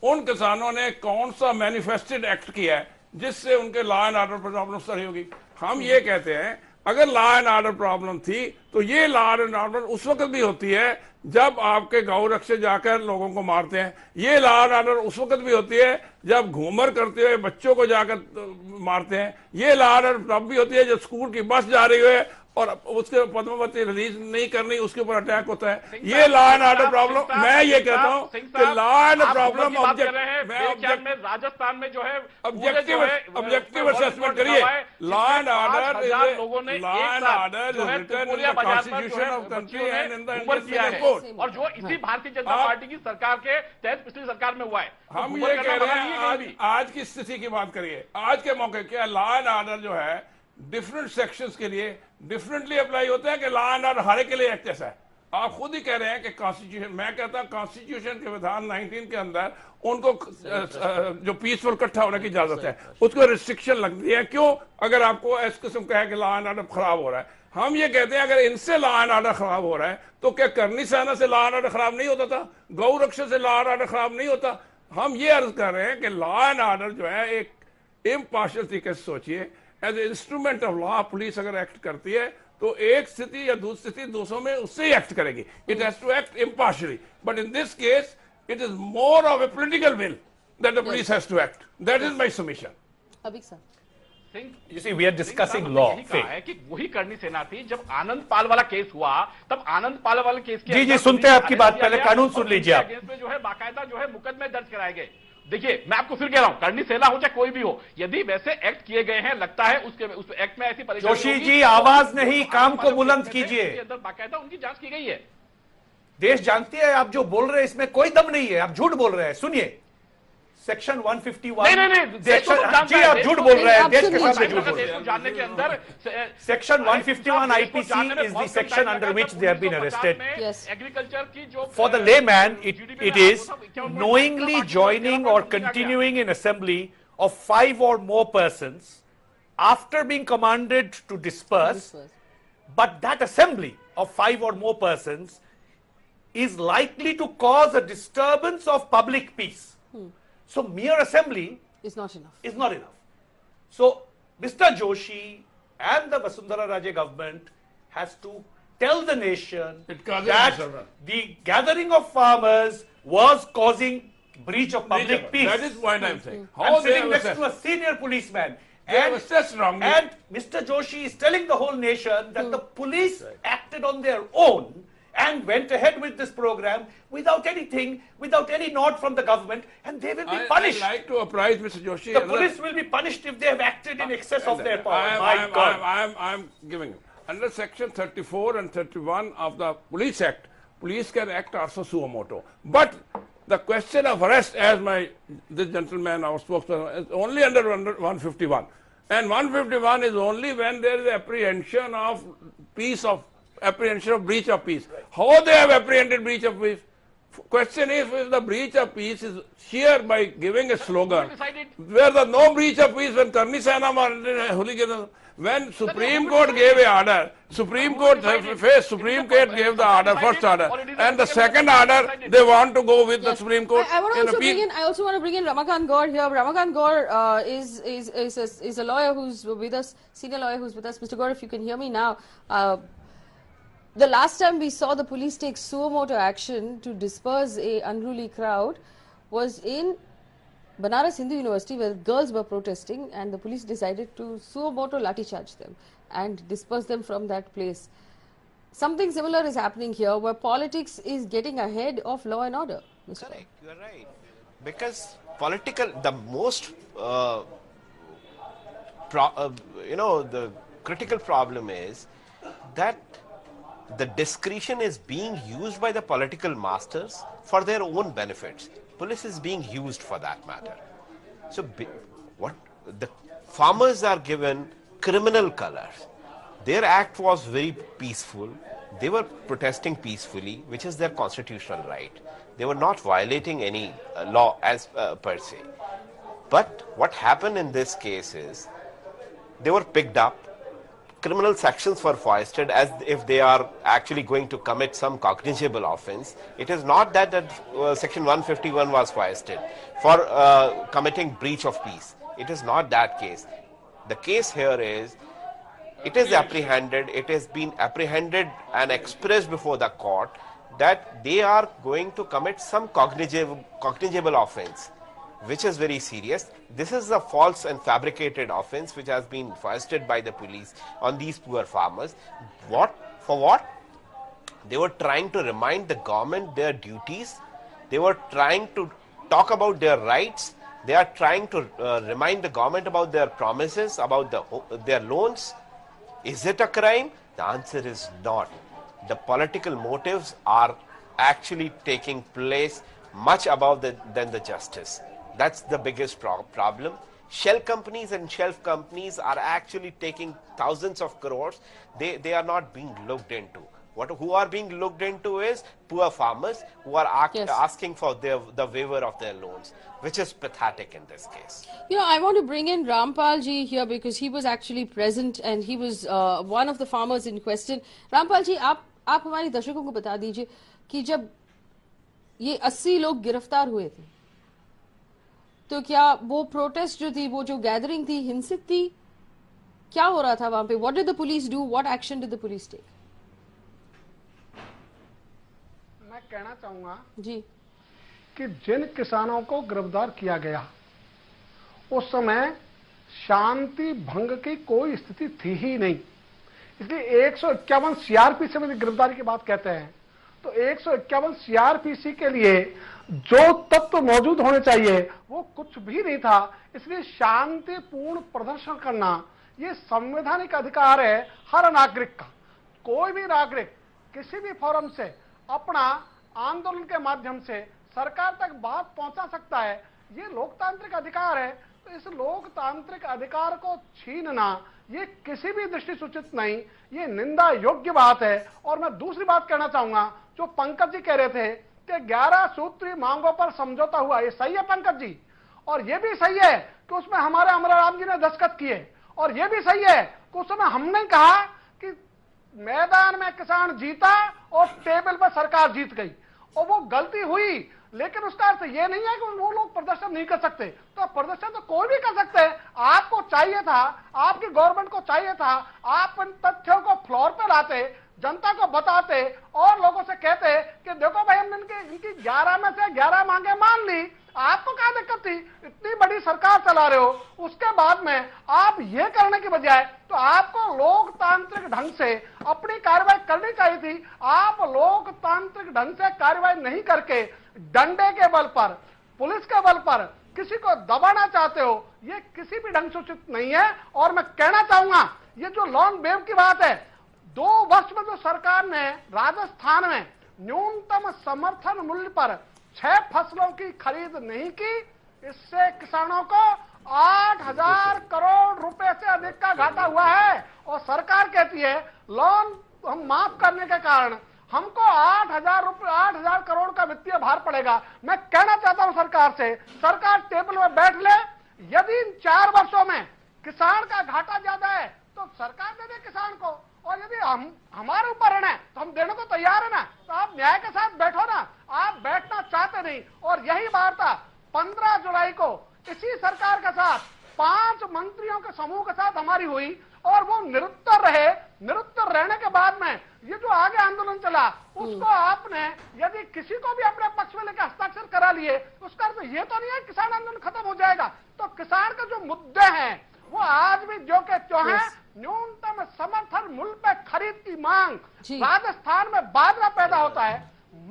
Speaker 10: उन किसानों ने कौन सा मैनिफेस्टेड एक्ट किया है जिससे उनके लॉ एंड ऑर्डर प्रॉब्लम सही होगी? हम ये कहते हैं अगर लॉ एंड ऑर्डर प्रॉब्लम थी तो ये लॉ एंड ऑर्डर उस वक्त भी होती है जब आपके गौ रक्षक जाकर लोगों को मारते हैं। ये लॉ एंड ऑर्डर उस वक्त भी होती है जब घूमर करते हुए बच्चों को जाकर मारते हैं। ये लॉ एंड ऑर्डर तब भी होती है जब स्कूल की बस जा रही है और उसके पद्मावती रिलीज नहीं करनी, उसके ऊपर अटैक होता है। ये लॉ एंड ऑर्डर प्रॉब्लम, मैं ये कहता हूँ कि लॉ एंड प्रॉब्लम
Speaker 3: राजस्थान में जो है
Speaker 10: ऑब्जेक्टिव असेसमेंट करिए। Law and order constitution of country and in the court,
Speaker 3: और जो इसी भारतीय जनता पार्टी की सरकार के तहत पिछली सरकार में हुआ है।
Speaker 10: हम ये कह रहे हैं आज की स्थिति की बात करिए, आज के मौके क्या लॉ एंड ऑर्डर जो है डिफरेंट सेक्शंस के लिए डिफरेंटली अप्लाई होता है कि लॉ एंड ऑर्डर हर एक के लिए एक जैसा है? आप खुद ही कह रहे हैं कि कॉन्स्टिट्यूशन, मैं कहता हूं कॉन्स्टिट्यूशन के विधान 19 के अंदर उनको जो पीसफुल इकट्ठा होने की इजाजत है उसको रिस्ट्रिक्शन लगती है। क्यों? अगर आपको इस किस्म का है कि लॉ एंड ऑर्डर खराब हो रहा है। हम ये कहते हैं अगर इनसे लॉ एंड ऑर्डर खराब हो रहा है तो क्या करनी सेना से लॉ एंड ऑर्डर खराब नहीं होता था? गौ रक्षक से लॉ एंड ऑर्डर खराब नहीं होता? हम ये अर्ज कर रहे हैं कि लॉ एंड ऑर्डर जो है एक इम्पार्शियल तरीके से सोचिए। As instrument of law police अगर एक्ट करती है तो एक स्थिति या दूसरी स्थिति दूसरों में उससे ही एक्ट करेगी। It has to act impartially, but in this case it is more of a political will that the police has to act. That is my submission.
Speaker 7: अभी sir
Speaker 11: You see, we are discussing law.
Speaker 3: है कि वही करनी सेना थी। जब आनंद पाल वाला case हुआ तब आनंद पाल वाले केस के
Speaker 11: जी सुनते हैं आपकी बात, पहले कानून सुन लीजिए आप।
Speaker 3: में जो है बाकायदा जो है मुकदमे दर्ज कराए गए। देखिए मैं आपको फिर कह रहा हूं, करनी सेना हो चाहे कोई भी हो, यदि वैसे एक्ट किए गए हैं, लगता है उस एक्ट में ऐसी परेशानी
Speaker 11: जोशी जी आवाज नहीं, काम को बुलंद कीजिए।
Speaker 3: अंदर बाकायदा उनकी जांच की गई है।
Speaker 11: देश जानती है आप जो बोल रहे हैं इसमें कोई दम नहीं है, आप झूठ बोल रहे हैं। सुनिए सेक्शन 151।
Speaker 3: नहीं
Speaker 11: जी आप झूठ बोल रहे हैं, देश के सामने झूठ बोल रहे हैं।
Speaker 3: जानने के अंदर
Speaker 11: section 151 IPC is the section under which they have been arrested.
Speaker 3: Agriculture की जो
Speaker 11: For the layman, it is knowingly joining or continuing in assembly of 5 or more persons after being commanded to disperse, but that assembly of 5 or more persons is likely to cause a disturbance of public peace. So mere assembly
Speaker 7: is not enough.
Speaker 11: Is not enough. So Mr. Joshi and the Vasundhara Raje government has to tell the nation that the gathering of farmers was causing breach of public peace.
Speaker 10: That is what I'm saying.
Speaker 11: I'm sitting next to a senior policeman. And Mr. Joshi is telling the whole nation that the police acted on their own and went ahead with this program without anything, without any nod from the government, and they will be punished.
Speaker 10: I'd like to apprise Mr. Joshi.
Speaker 11: The police will be punished if they have acted in excess of their power.
Speaker 10: I'm giving you. Under section 34 and 31 of the Police Act, police can act also suo moto. But the question of arrest, as this gentleman, our spokesperson, is only under 151. And 151 is only when there is apprehension of apprehension of breach of peace. How they have apprehended breach of peace? Question is, if the breach of peace is here by giving a slogan, where the no breach of peace when Karni Sena hooliganism, when Supreme Court gave a order, Supreme Court gave the order, first order, and the second order they want to go with the Supreme Court.
Speaker 7: I also want to bring in Ramakant Gaur here. Ramakant Gaur is a lawyer who's with us, senior lawyer who's with us. Mr. Gaur, if you can hear me now. The last time we saw the police take suo moto action to disperse a unruly crowd was in Banaras Hindu University, where girls were protesting, and the police decided to suo moto lathi charge them and disperse them from that place. Something similar is happening here, where politics is getting ahead of law and order. Mr.
Speaker 13: Correct, you are right. Because the most the critical problem is that the discretion is being used by the political masters for their own benefits. Police is being used for that matter. So what the farmers are given criminal colors. Their act was very peaceful. They were protesting peacefully, which is their constitutional right. They were not violating any law as per se. But what happened in this case is they were picked up. Criminal sections were foisted as if they are actually going to commit some cognizable offense. It is not that section 151 was foisted for committing breach of peace. It is not that case. The case here is it is apprehended, it has been apprehended and expressed before the court that they are going to commit some cognizable offense, which is very serious. This is a false and fabricated offense which has been foisted by the police on these poor farmers. For what? They were trying to remind the government their duties. They were trying to talk about their rights. They are trying to remind the government about their promises, about their loans. Is it a crime? The answer is not. The political motives are actually taking place much above than the justice. That's the biggest problem. Shell companies and shelf companies are actually taking thousands of crores. They are not being looked into. Who are being looked into is poor farmers who are asking for the waiver of their loans, which is pathetic in this case.
Speaker 7: You know, I want to bring in Rampal ji here because he was actually present and he was one of the farmers in question. Rampal ji, आप हमारे दर्शकों को बता दीजिए कि जब ये 80 लोग गिरफ्तार हुए थे, तो क्या वो प्रोटेस्ट जो थी, वो जो गैदरिंग थी, हिंसित थी? क्या हो रहा था वहां पे? What did the police do? What action did the police take?
Speaker 9: मैं कहना चाहूंगा
Speaker 7: जी
Speaker 9: कि जिन किसानों को गिरफ्तार किया गया उस समय शांति भंग की कोई स्थिति थी ही नहीं, इसलिए 151 सीआरपीसी में गिरफ्तारी की बात कहते हैं तो 151 सीआरपीसी के लिए जो तत्व मौजूद होने चाहिए वो कुछ भी नहीं था। इसलिए शांतिपूर्ण प्रदर्शन करना ये संवैधानिक अधिकार है हर नागरिक का। कोई भी नागरिक किसी भी फोरम से अपना आंदोलन के माध्यम से सरकार तक बात पहुंचा सकता है, ये लोकतांत्रिक अधिकार है। तो इस लोकतांत्रिक अधिकार को छीनना ये किसी भी दृष्टि सूचित नहीं, ये निंदा योग्य बात है। और मैं दूसरी बात कहना चाहूंगा, जो पंकज जी कह रहे थे कि 11 सूत्री मांगों पर समझौता हुआ, ये सही है पंकज जी, और ये भी सही है कि उसमें हमारे अमराराम जी ने दस्तखत किए, और ये भी सही है कि उस समय हमने कहा कि मैदान में किसान जीता और टेबल पर सरकार जीत गई, और वो गलती हुई, लेकिन उसका अर्थ ये नहीं है कि वो लोग प्रदर्शन नहीं कर सकते। तो प्रदर्शन तो कोई भी कर सकते हैं। आपको चाहिए था, आपकी गवर्नमेंट को चाहिए था, आप इन तथ्यों को फ्लोर पे लाते, जनता को बताते और लोगों से कहते कि देखो भाई हमने इनकी 11 में से 11 मांगे मान ली, आपको क्या दिक्कत थी? इतनी बड़ी सरकार चला रहे हो, उसके बाद में आप ये करने की बजाय तो आपको लोकतांत्रिक ढंग से अपनी कार्रवाई करनी चाहिए थी। आप लोकतांत्रिक ढंग से कार्रवाई नहीं करके डंडे के बल पर, पुलिस के बल पर किसी को दबाना चाहते हो, ये किसी भी ढंग से उचित नहीं है। और मैं कहना चाहूंगा, ये जो लॉन्ग वेव की बात है, 2 वर्ष में जो सरकार ने राजस्थान में न्यूनतम समर्थन मूल्य पर 6 फसलों की खरीद नहीं की, इससे किसानों को 8,000 करोड़ रुपए से अधिक का घाटा हुआ है। और सरकार कहती है लोन हम माफ करने के कारण हमको 8,000 करोड़ का वित्तीय भार पड़ेगा। मैं कहना चाहता हूं सरकार से, सरकार टेबल में बैठ ले। यदि इन 4 वर्षों में किसान का घाटा ज्यादा है तो सरकार दे दे किसान को, और यदि हमारे ऊपर ऋण है तो हम देने को तैयार है ना। तो आप न्याय के साथ बैठो ना, आप बैठना चाहते नहीं। और यही वार्ता 15 जुलाई को इसी सरकार के साथ 5 मंत्रियों के समूह के साथ हमारी हुई, और वो निरुत्तर रहे। निरुत्तर रहने के बाद में ये जो आगे आंदोलन चला, उसको आपने यदि किसी को भी अपने पक्ष में लेकर हस्ताक्षर करा लिए, उसका अर्थ ये तो नहीं है किसान आंदोलन खत्म हो जाएगा। तो किसान के जो मुद्दे हैं वो आज भी जो के त्यों हैं। न्यूनतम समर्थन मूल्य पे खरीद की मांग, राजस्थान में बाजरा पैदा होता है,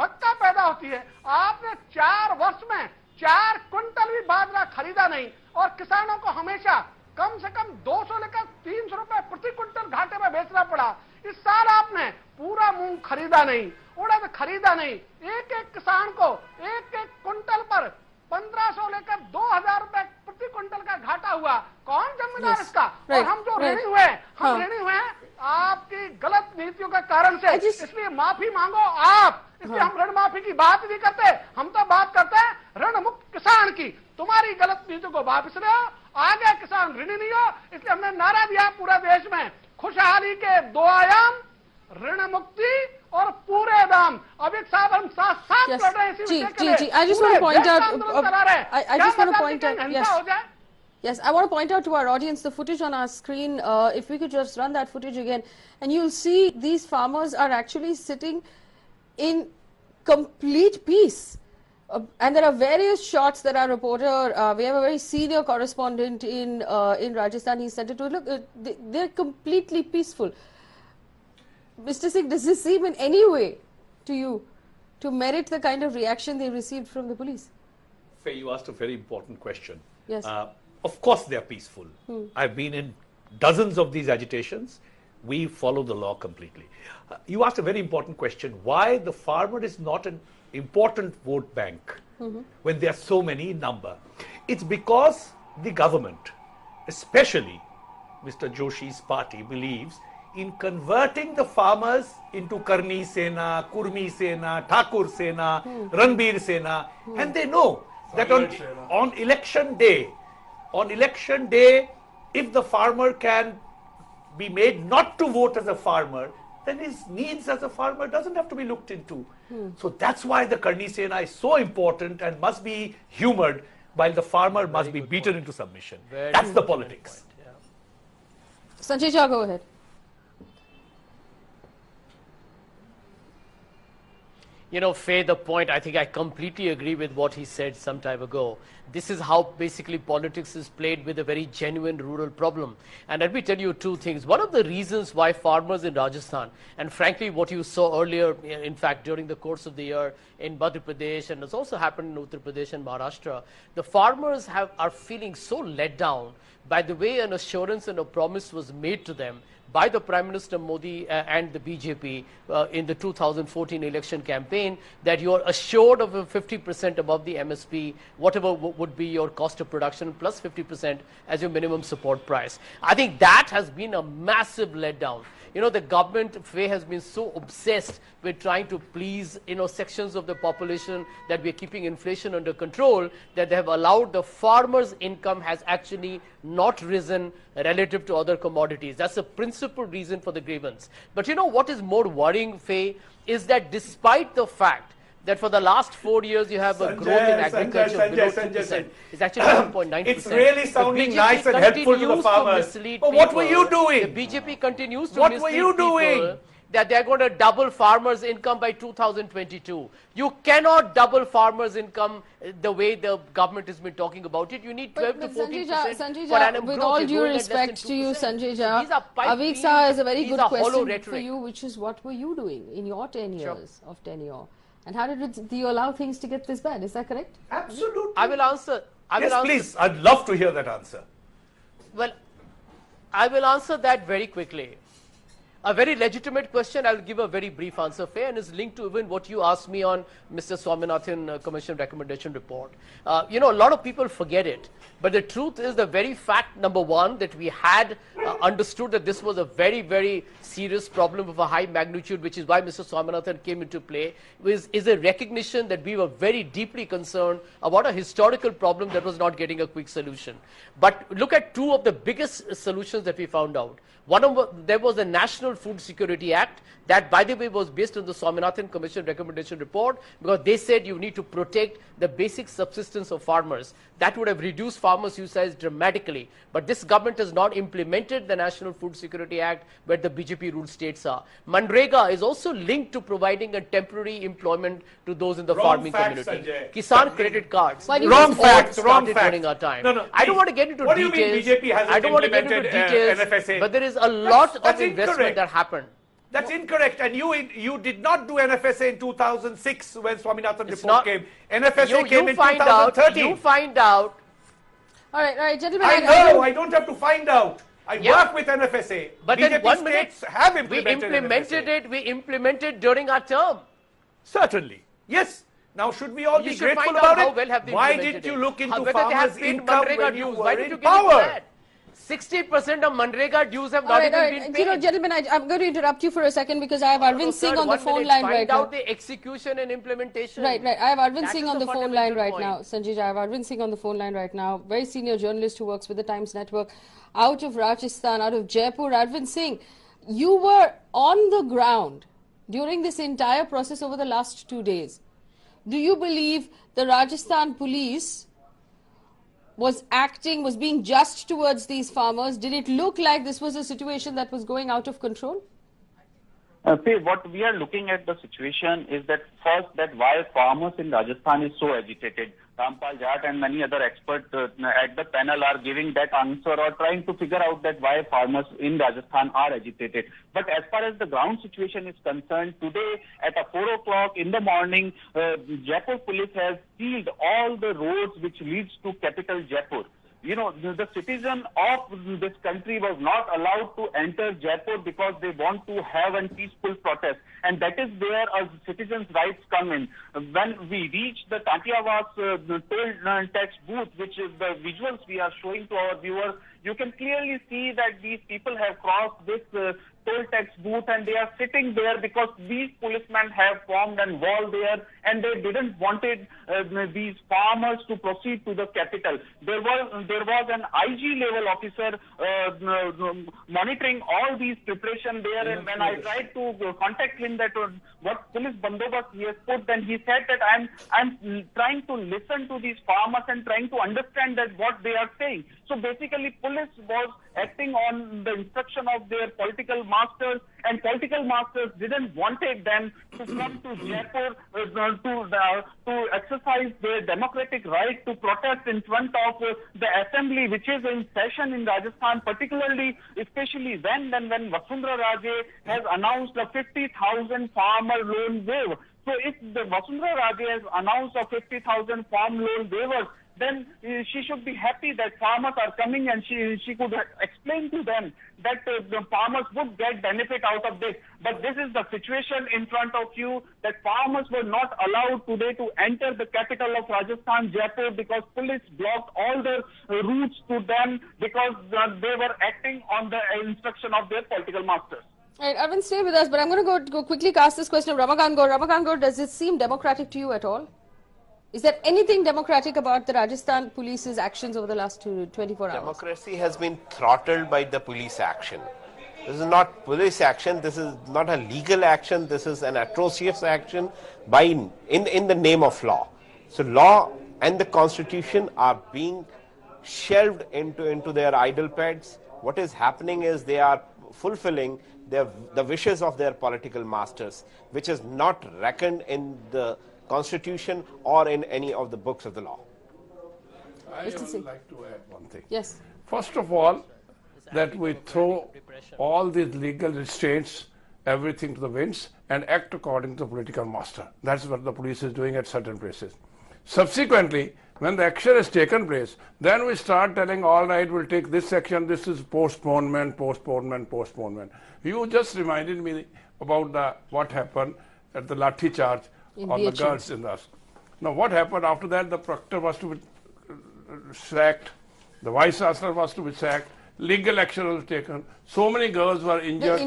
Speaker 9: मक्का पैदा होती है, आपने 4 वर्ष में 4 क्विंटल भी बाजरा खरीदा नहीं, और किसानों को हमेशा कम से कम 200 लेकर 300 रुपए प्रति क्विंटल घाटे में बेचना पड़ा। इस साल आपने पूरा मूंग खरीदा नहीं, उड़द खरीदा नहीं। एक एक किसान को एक एक क्विंटल पर 1500 लेकर 2000 रुपए प्रति क्विंटल का घाटा हुआ, कौन जिम्मेदार
Speaker 7: Yes.
Speaker 9: इसका? और
Speaker 7: Right.
Speaker 9: हम जो
Speaker 7: Right.
Speaker 9: ऋणी हुए, हम
Speaker 7: हाँ.
Speaker 9: ऋणी हुए आपकी गलत नीतियों के कारण से, इसलिए माफी मांगो आप। इसलिए हम ऋण माफी की बात नहीं करते, हम तो बात करते हैं ऋण मुक्त किसान की। तुम्हारी गलत नीतियों को वापस ले आओ, आगे किसान ऋणी नहीं हो। इसलिए हमने नारा दिया पूरे देश में, खुशहाली के 2 आयाम, ऋण मुक्ति और पूरे दाम। अब एक साहब हम साथ साथ
Speaker 7: Yes.
Speaker 9: लड़ रहे हैं इसी
Speaker 7: जी,
Speaker 9: विषय के
Speaker 7: जी,
Speaker 9: लिए।
Speaker 7: जी. I just
Speaker 9: पूरे
Speaker 7: want to point
Speaker 9: देश का
Speaker 7: out.
Speaker 9: आंदोलन करा रहे हैं।
Speaker 7: I
Speaker 9: क्या
Speaker 7: just want to
Speaker 9: मतलब
Speaker 7: point
Speaker 9: कि
Speaker 7: out.
Speaker 9: हिंसा
Speaker 7: Yes.
Speaker 9: हो जाए?
Speaker 7: Yes, I want to point out to our audience the footage on our screen. If we could just run that footage again, and you'll see these farmers are actually sitting in complete peace. And there are various shots that our reporter, we have a very senior correspondent in Rajasthan. He sent it to look. They're completely peaceful. Mr. Singh, does this seem in any way to you to merit the kind of reaction they received from the police?
Speaker 11: Faye, you asked a very important question.
Speaker 7: Yes.
Speaker 11: Of course they are peaceful. I've been in dozens of these agitations. We follow the law completely. You asked a very important question. Why the farmer is not an important vote bank when there are so many in number? It's because the government, especially Mr. Joshi's party, believes in converting the farmers into Karni Sena, Kurmi Sena, Thakur Sena, Ranbir Sena, and they know that on election day, if the farmer can be made not to vote as a farmer, then his needs as a farmer doesn't have to be looked into. So that's why the Karni Sena is so important and must be humored, while the farmer must be beaten into submission. That's the politics.
Speaker 7: Sanjay Jha, go ahead.
Speaker 12: You know, Faye, the point, I think I completely agree with what he said some time ago. This is how basically politics is played with a very genuine rural problem. And let me tell you two things. One of the reasons why farmers in Rajasthan, and frankly what you saw earlier, in fact during the course of the year in Madhya Pradesh, and it's also happened in Uttar Pradesh and Maharashtra, the farmers are feeling so let down by the way an assurance and a promise was made to them by the Prime Minister Modi and the BJP in the 2014 election campaign, that you are assured of a 50% above the MSP, whatever would be your cost of production, plus 50% as your minimum support price. I think that has been a massive letdown. You know, the government, Faye, has been so obsessed with trying to please, you know, sections of the population that we are keeping inflation under control, that they have allowed the farmer's income has actually not risen relative to other commodities. That's the principal reason for the grievance. But you know what is more worrying, Faye, is that despite the fact that for the last 4 years you have a growth in agriculture below 2%. It's actually 1.9%.
Speaker 11: It's really sounding nice and helpful to the farmers. But what were you doing?
Speaker 12: The BJP continues to mislead people that they're going to double farmers' income by 2022. You cannot double farmers' income the way the government has been talking about it. You need 12 to 14% per annum
Speaker 7: with
Speaker 12: growth.
Speaker 7: all
Speaker 12: You're
Speaker 7: due
Speaker 12: growing at less than
Speaker 7: respect to you,
Speaker 12: 2%.
Speaker 7: Sanjay
Speaker 12: So these are
Speaker 7: Jha,
Speaker 12: pipe
Speaker 7: Avik
Speaker 12: dreams.
Speaker 7: Saha has a very
Speaker 12: These
Speaker 7: good
Speaker 12: are hollow
Speaker 7: question for
Speaker 12: rhetoric.
Speaker 7: you, which is what were you doing in your 10 years of tenure? And how do you allow things to get this bad? Is that correct?
Speaker 11: Absolutely.
Speaker 12: I will answer.
Speaker 11: Yes, please. I'd love to hear that answer.
Speaker 12: Well, I will answer that very quickly. A very legitimate question. I'll give a very brief answer, Faye, and is linked to even what you asked me on Mr. Swaminathan Commission recommendation report. You know, a lot of people forget it. But the truth is, the very fact, number one, that we had understood that this was a very, very serious problem of a high magnitude, which is why Mr. Swaminathan came into play, is a recognition that we were very deeply concerned about a historical problem that was not getting a quick solution. But look at two of the biggest solutions that we found out. One of them, there was the National Food Security Act that, by the way, was based on the Swaminathan Commission recommendation report, because they said you need to protect the basic subsistence of farmers. That would have reduced farmers' usage dramatically. But this government has not implemented the National Food Security Act where the BJP ruled states are. Manrega is also linked to providing a temporary employment to those in the farming community.
Speaker 11: Sanjay.
Speaker 12: Kisan credit cards.
Speaker 11: Wrong facts. Wrong facts.
Speaker 12: During our time.
Speaker 11: No,
Speaker 12: I don't want to get into
Speaker 11: what
Speaker 12: details.
Speaker 11: What do you mean BJP hasn't
Speaker 12: I don't want to get into details,
Speaker 11: NFSA?
Speaker 12: but there is a lot
Speaker 11: That's
Speaker 12: of investment
Speaker 11: incorrect.
Speaker 12: that happened.
Speaker 11: That's incorrect. And you did not do NFSA in 2006 when Swaminathan report came. NFSA came in 2013.
Speaker 12: You find out.
Speaker 7: All right, gentlemen.
Speaker 11: I know. I don't have to find out. I work with NFSA.
Speaker 12: But
Speaker 11: BJP
Speaker 12: then 1 minute,
Speaker 11: states have
Speaker 12: we implemented
Speaker 11: NFSA.
Speaker 12: it. We implemented during our term.
Speaker 11: Certainly. Yes. Now, should we all
Speaker 12: You
Speaker 11: be
Speaker 12: should
Speaker 11: grateful
Speaker 12: find out
Speaker 11: about
Speaker 12: how
Speaker 11: it?
Speaker 12: well have they
Speaker 11: Why
Speaker 12: implemented
Speaker 11: didn't you
Speaker 12: it?
Speaker 11: look into
Speaker 12: Whether they have
Speaker 11: farmers'
Speaker 12: paid
Speaker 11: income
Speaker 12: Manrega
Speaker 11: when you
Speaker 12: dues?
Speaker 11: were
Speaker 12: Why did
Speaker 11: in
Speaker 12: you give it to
Speaker 11: power?
Speaker 12: that? 60% of Manrega dues have
Speaker 7: All
Speaker 12: not
Speaker 7: right,
Speaker 12: even
Speaker 7: all
Speaker 12: been
Speaker 7: right.
Speaker 12: paid.
Speaker 7: Gentlemen, I'm going to interrupt you for a second because I have Arvind Singh on the
Speaker 12: 1
Speaker 7: phone
Speaker 12: minute.
Speaker 7: line
Speaker 12: Find
Speaker 7: right now.
Speaker 12: out the execution and implementation.
Speaker 7: Right. I have Arvind
Speaker 12: That
Speaker 7: Singh
Speaker 12: is
Speaker 7: on the phone line
Speaker 12: fundamental
Speaker 7: right
Speaker 12: point.
Speaker 7: now. Sanjay, I have Arvind Singh on the phone line right now. Very senior journalist who works with the Times Network out of Rajasthan, out of Jaipur. Arvind Singh, you were on the ground during this entire process over the last 2 days. Do you believe the Rajasthan police was being just towards these farmers? Did it look like this was a situation that was going out of control?
Speaker 14: See, what we are looking at the situation is that first, that why farmers in Rajasthan is so agitated. Rampal Jat and many other experts at the panel are giving that answer or trying to figure out that why farmers in Rajasthan are agitated. But as far as the ground situation is concerned, today at 4 o'clock in the morning, Jaipur police has sealed all the roads which leads to capital Jaipur. You know, the citizen of this country was not allowed to enter Jaipur because they want to have a peaceful protest. And that is where a citizens' rights come in. When we reach the Tantiawas toll tax booth, which is the visuals we are showing to our viewers, you can clearly see that these people have crossed this toll tax booth and they are sitting there because these policemen have formed a wall there and they didn't wanted these farmers to proceed to the capital. There was an IG level officer monitoring all these preparation there, and when I tried to contact him that what police bandobast he has put, then he said that I'm trying to listen to these farmers and trying to understand that what they are saying. So basically police was acting on the instruction of their political masters, and political masters didn't wanted them to come to Jaipur to exercise their democratic right to protest in front of the assembly which is in session in Rajasthan, particularly especially when Vasundhara Raje has announced a 50,000 farmer loan waiver. So if the Vasundhara Raje has announced a 50,000 farm loan waiver, then she should be happy that farmers are coming, and she could explain to them that the farmers would get benefit out of this. But this is the situation in front of you, that farmers were not allowed today to enter the capital of Rajasthan, Jaipur, because police blocked all the routes to them because they were acting on the instruction of their political masters.
Speaker 7: Right, Arvind, stay with us, but I'm going to go quickly cast this question of Ramakant Gaur. Ramakant Gaur, does it seem democratic to you at all? Is there anything democratic about the Rajasthan police's actions over the last 24 hours?
Speaker 13: Democracy has been throttled by the police action. This is not police action, this is not a legal action, this is an atrocious action in the name of law. So law and the constitution are being shelved into their idle pads. What is happening is they are fulfilling the wishes of their political masters, which is not reckoned in the Constitution or in any of the books of the law.
Speaker 10: I would like to add one thing.
Speaker 7: Yes.
Speaker 10: First of all, that we throw all these legal restraints, everything to the winds, and act according to the political master. That's what the police is doing at certain places. Subsequently, when the action has taken place, then we start telling, all right, we'll take this section, this is postponement. You just reminded me about what happened at the lathi charge on the girls in us. Now, what happened after that? The proctor was to be sacked, the vice chancellor was to be sacked, legal action was taken, so many girls were injured,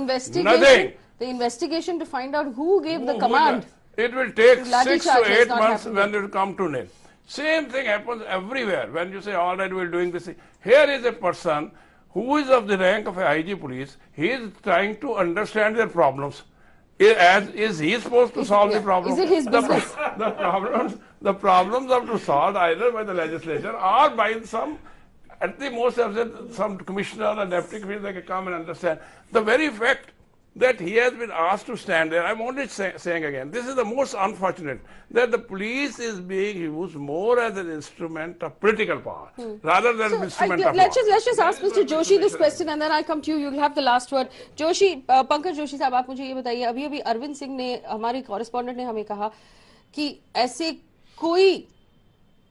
Speaker 10: nothing.
Speaker 7: The investigation to find out who gave the command.
Speaker 10: It will take 6 to 8 months when it will come to nil. Same thing happens everywhere. When you say, all right, we're doing this. Here is a person who is of the rank of a IG police. He is trying to understand their problems. Is he supposed to solve the problem?
Speaker 7: Is it his business?
Speaker 10: The problems are to solve either by the legislature or by some, at the most, some commissioner or deputy commissioner that can come and understand. The very fact that he has been asked to stand there, I'm only saying again, this is the most unfortunate, that the police is being used more as an instrument of political power rather than an instrument of law.
Speaker 7: Let's just ask Mr. Joshi this question and then I'll come to you. You'll have the last word. Joshi, Pankaj Joshi साहब, आप मुझे ये बताइए, अभी अरविंद सिंह ने, हमारे correspondent ने हमें कहा कि ऐसे कोई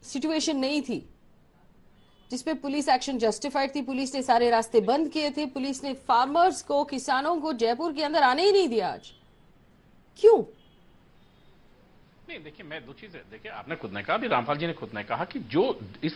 Speaker 7: सिचुएशन नहीं थी जिसमें पुलिस एक्शन जस्टिफाइड थी, पुलिस ने सारे रास्ते बंद किए थे, पुलिस ने फार्मर्स को, किसानों को जयपुर के अंदर आने ही नहीं दिया आज. क्यों?
Speaker 8: नहीं, देखिए मैं दो चीजें, देखिए आपने खुद ने कहा, अभी रामपाल जी ने खुद ने कहा कि जो इस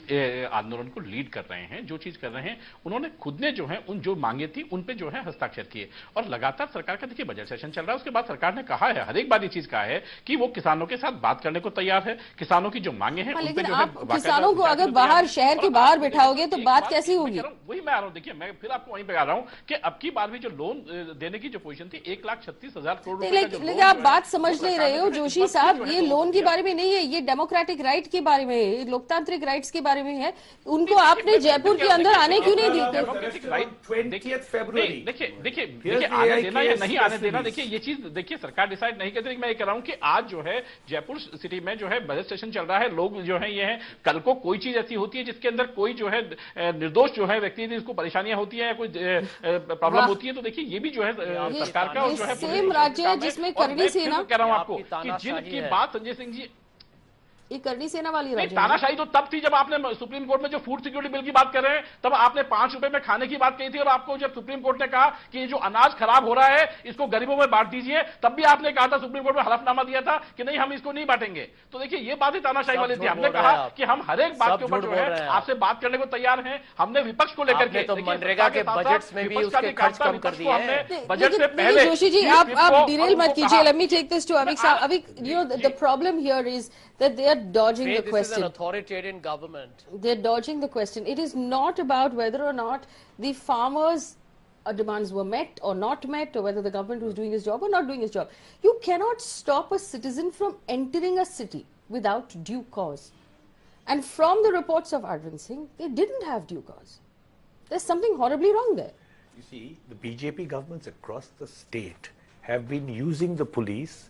Speaker 8: आंदोलन को लीड कर रहे हैं, जो चीज कर रहे हैं, उन्होंने खुद ने जो है उन जो मांगे थी उन पे जो है हस्ताक्षर किए। और लगातार सरकार का देखिए बजट सेशन चल रहा है, उसके बाद सरकार ने कहा है, हर एक बार ये चीज कहा है कि वो किसानों के साथ बात करने को तैयार है, किसानों की जो मांगे हैं उन पे जो है
Speaker 7: किसानों को अगर बाहर शहर के बाहर बैठाओगे तो बात कैसी होगी?
Speaker 8: वही मैं आ रहा हूँ, देखिए मैं फिर आपको वहीं पे आ रहा हूँ कि अब की बार भी जो लोन देने की जो पोजीशन थी 1,36,000 करोड़ रुपए।
Speaker 7: लेकिन आप बात समझ नहीं रहे हो जोशी साहब, ये लोन के बारे में नहीं है, ये डेमोक्रेटिक राइट के बारे में है, लोकतांत्रिक राइट्स के बारे में है। उनको आपने जयपुर के अंदर आने क्यों नहीं दी?
Speaker 8: देखिए आने देना या नहीं आने देना, देखिए ये चीज देखिए सरकार डिसाइड नहीं करती। मैं ये कह रहा हूं कि आज जो है जयपुर सिटी में जो है बजट सेशन चल रहा है, लोग जो है ये है, कल को कोई चीज ऐसी होती है जिसके अंदर कोई जो है निर्दोष जो है व्यक्ति जिसको परेशानियां होती है या कोई प्रॉब्लम होती है, तो देखिए ये भी जो है सरकार का और जो है
Speaker 7: सेम राज्य है जिसमें करनी सेना,
Speaker 8: कह रहा हूं आपको कि जिनकी बात संजय सिंह जी,
Speaker 7: ये करनी सेना वाली राज्य
Speaker 8: तानाशाही तो तब थी जब आपने सुप्रीम कोर्ट में जो फूड सिक्योरिटी बिल की बात कर रहे हैं, तब आपने 5 रुपए में खाने की बात कही थी, और आपको जब सुप्रीम कोर्ट ने कहा कि ये जो अनाज खराब हो रहा है इसको गरीबों में बांट दीजिए, तब भी आपने कहा था, सुप्रीम कोर्ट में हलफनामा दिया था कि नहीं हम इसको नहीं बांटेंगे। तो देखिए ये बातें तानाशाही वाली थी। हमने कहा कि हम हर एक बात के ऊपर जो है आपसे बात करने को तैयार हैं। हमने विपक्ष को लेकर के
Speaker 12: मनरेगा के बजट में भी उसके खर्च कम कर दिए हैं।
Speaker 7: बजट से पहले जोशी जी आप डिरेल मत कीजिए। Let me take this to Avik sahab. Avik, you know the problem here is that they are dodging the question.
Speaker 12: This is an authoritarian government.
Speaker 7: They're dodging the question. It is not about whether or not the farmers' demands were met or not met, or whether the government was doing its job or not doing its job. You cannot stop a citizen from entering a city without due cause. And from the reports of Arvind Singh, they didn't have due cause. There's something horribly wrong there.
Speaker 11: You see, the BJP governments across the state have been using the police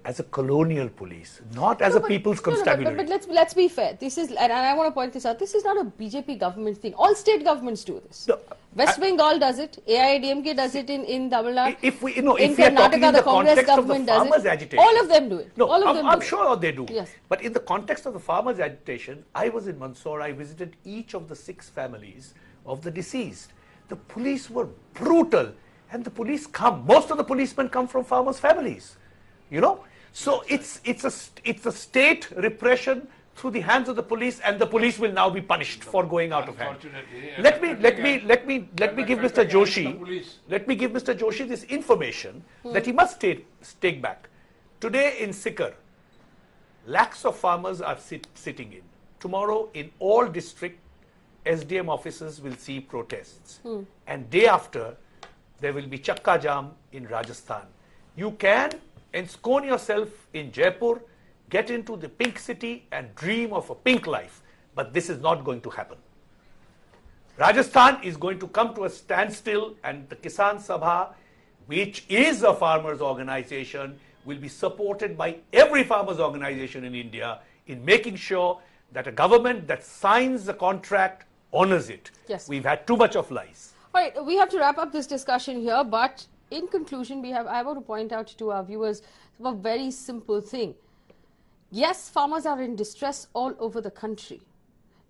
Speaker 11: as a colonial police, not as a people's constabulary.
Speaker 7: But let's be fair. This is, and I want to point this out, this is not a BJP government thing. All state governments do this. No, West Bengal does it. AIADMK does it in Tamil Nadu.
Speaker 11: If we, if we are talking in the context of the farmers' agitation,
Speaker 7: all of them do it.
Speaker 11: No,
Speaker 7: all of them
Speaker 11: I'm sure they do.
Speaker 7: Yes.
Speaker 11: But in the context of the farmers' agitation, I was in Mandsaur. I visited each of the 6 families of the deceased. The police were brutal, and the police come. Most of the policemen come from farmers' families. You know. So it's a state repression through the hands of the police, and the police will now be punished for going out of hand. Let me give Mr. Joshi this information that he must take back. Today in Sikar, lakhs of farmers are sitting in. Tomorrow in all district SDM offices will see protests, and day after there will be Chakka Jam in Rajasthan. You can enscone yourself in Jaipur, get into the pink city and dream of a pink life. But this is not going to happen. Rajasthan is going to come to a standstill, and the Kisan Sabha, which is a farmers' organization, will be supported by every farmers' organization in India in making sure that a government that signs the contract honors it.
Speaker 7: Yes.
Speaker 11: We've had too much of lies.
Speaker 7: All right, we have to wrap up this discussion here, but in conclusion, I want to point out to our viewers a very simple thing. Yes, farmers are in distress all over the country.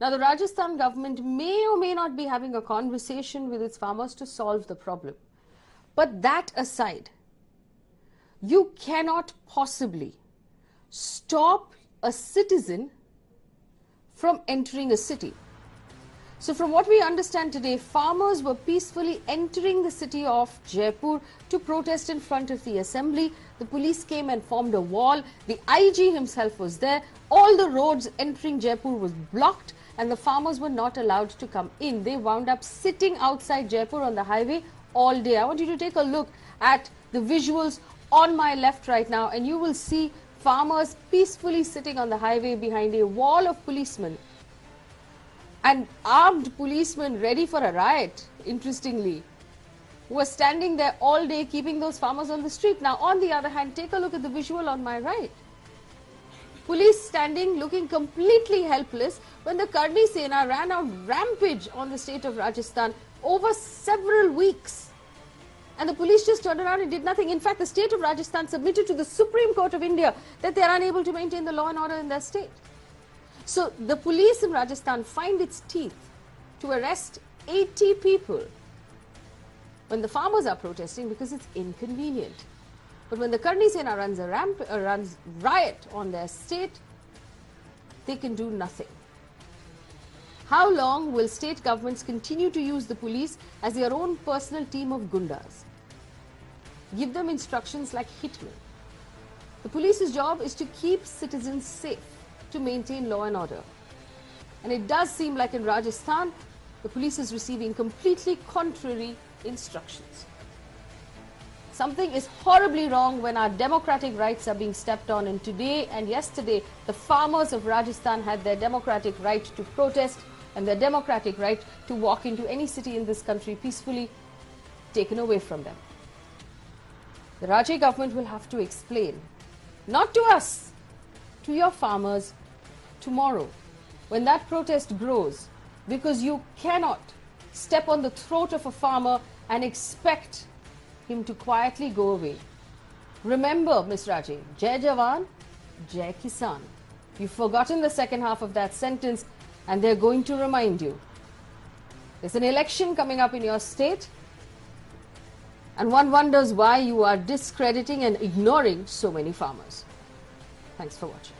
Speaker 7: Now, the Rajasthan government may or may not be having a conversation with its farmers to solve the problem. But that aside, you cannot possibly stop a citizen from entering a city. So from what we understand today, farmers were peacefully entering the city of Jaipur to protest in front of the assembly. The police came and formed a wall. The IG himself was there. All the roads entering Jaipur was blocked, and the farmers were not allowed to come in. They wound up sitting outside Jaipur on the highway all day. I want you to take a look at the visuals on my left right now, and you will see farmers peacefully sitting on the highway behind a wall of policemen. And armed policemen ready for a riot, interestingly, were standing there all day keeping those farmers on the street. Now, on the other hand, take a look at the visual on my right. Police standing looking completely helpless when the Karni Sena ran out rampage on the state of Rajasthan over several weeks. And the police just turned around and did nothing. In fact, the state of Rajasthan submitted to the Supreme Court of India that they are unable to maintain the law and order in their state. So the police in Rajasthan find its teeth to arrest 80 people when the farmers are protesting because it's inconvenient. But when the Karni Sena runs riot on their state, they can do nothing. How long will state governments continue to use the police as their own personal team of gundas? Give them instructions like hitmen. The police's job is to keep citizens safe, to maintain law and order. And it does seem like in Rajasthan, the police is receiving completely contrary instructions. Something is horribly wrong when our democratic rights are being stepped on, and today and yesterday the farmers of Rajasthan had their democratic right to protest and their democratic right to walk into any city in this country peacefully taken away from them. The Raji government will have to explain, not to us, to your farmers tomorrow when that protest grows, because you cannot step on the throat of a farmer and expect him to quietly go away. Remember, Ms. Raji, Jai Jawan, Jai Kisan. You've forgotten the second half of that sentence, and they're going to remind you. There's an election coming up in your state, and one wonders why you are discrediting and ignoring so many farmers. Thanks for watching.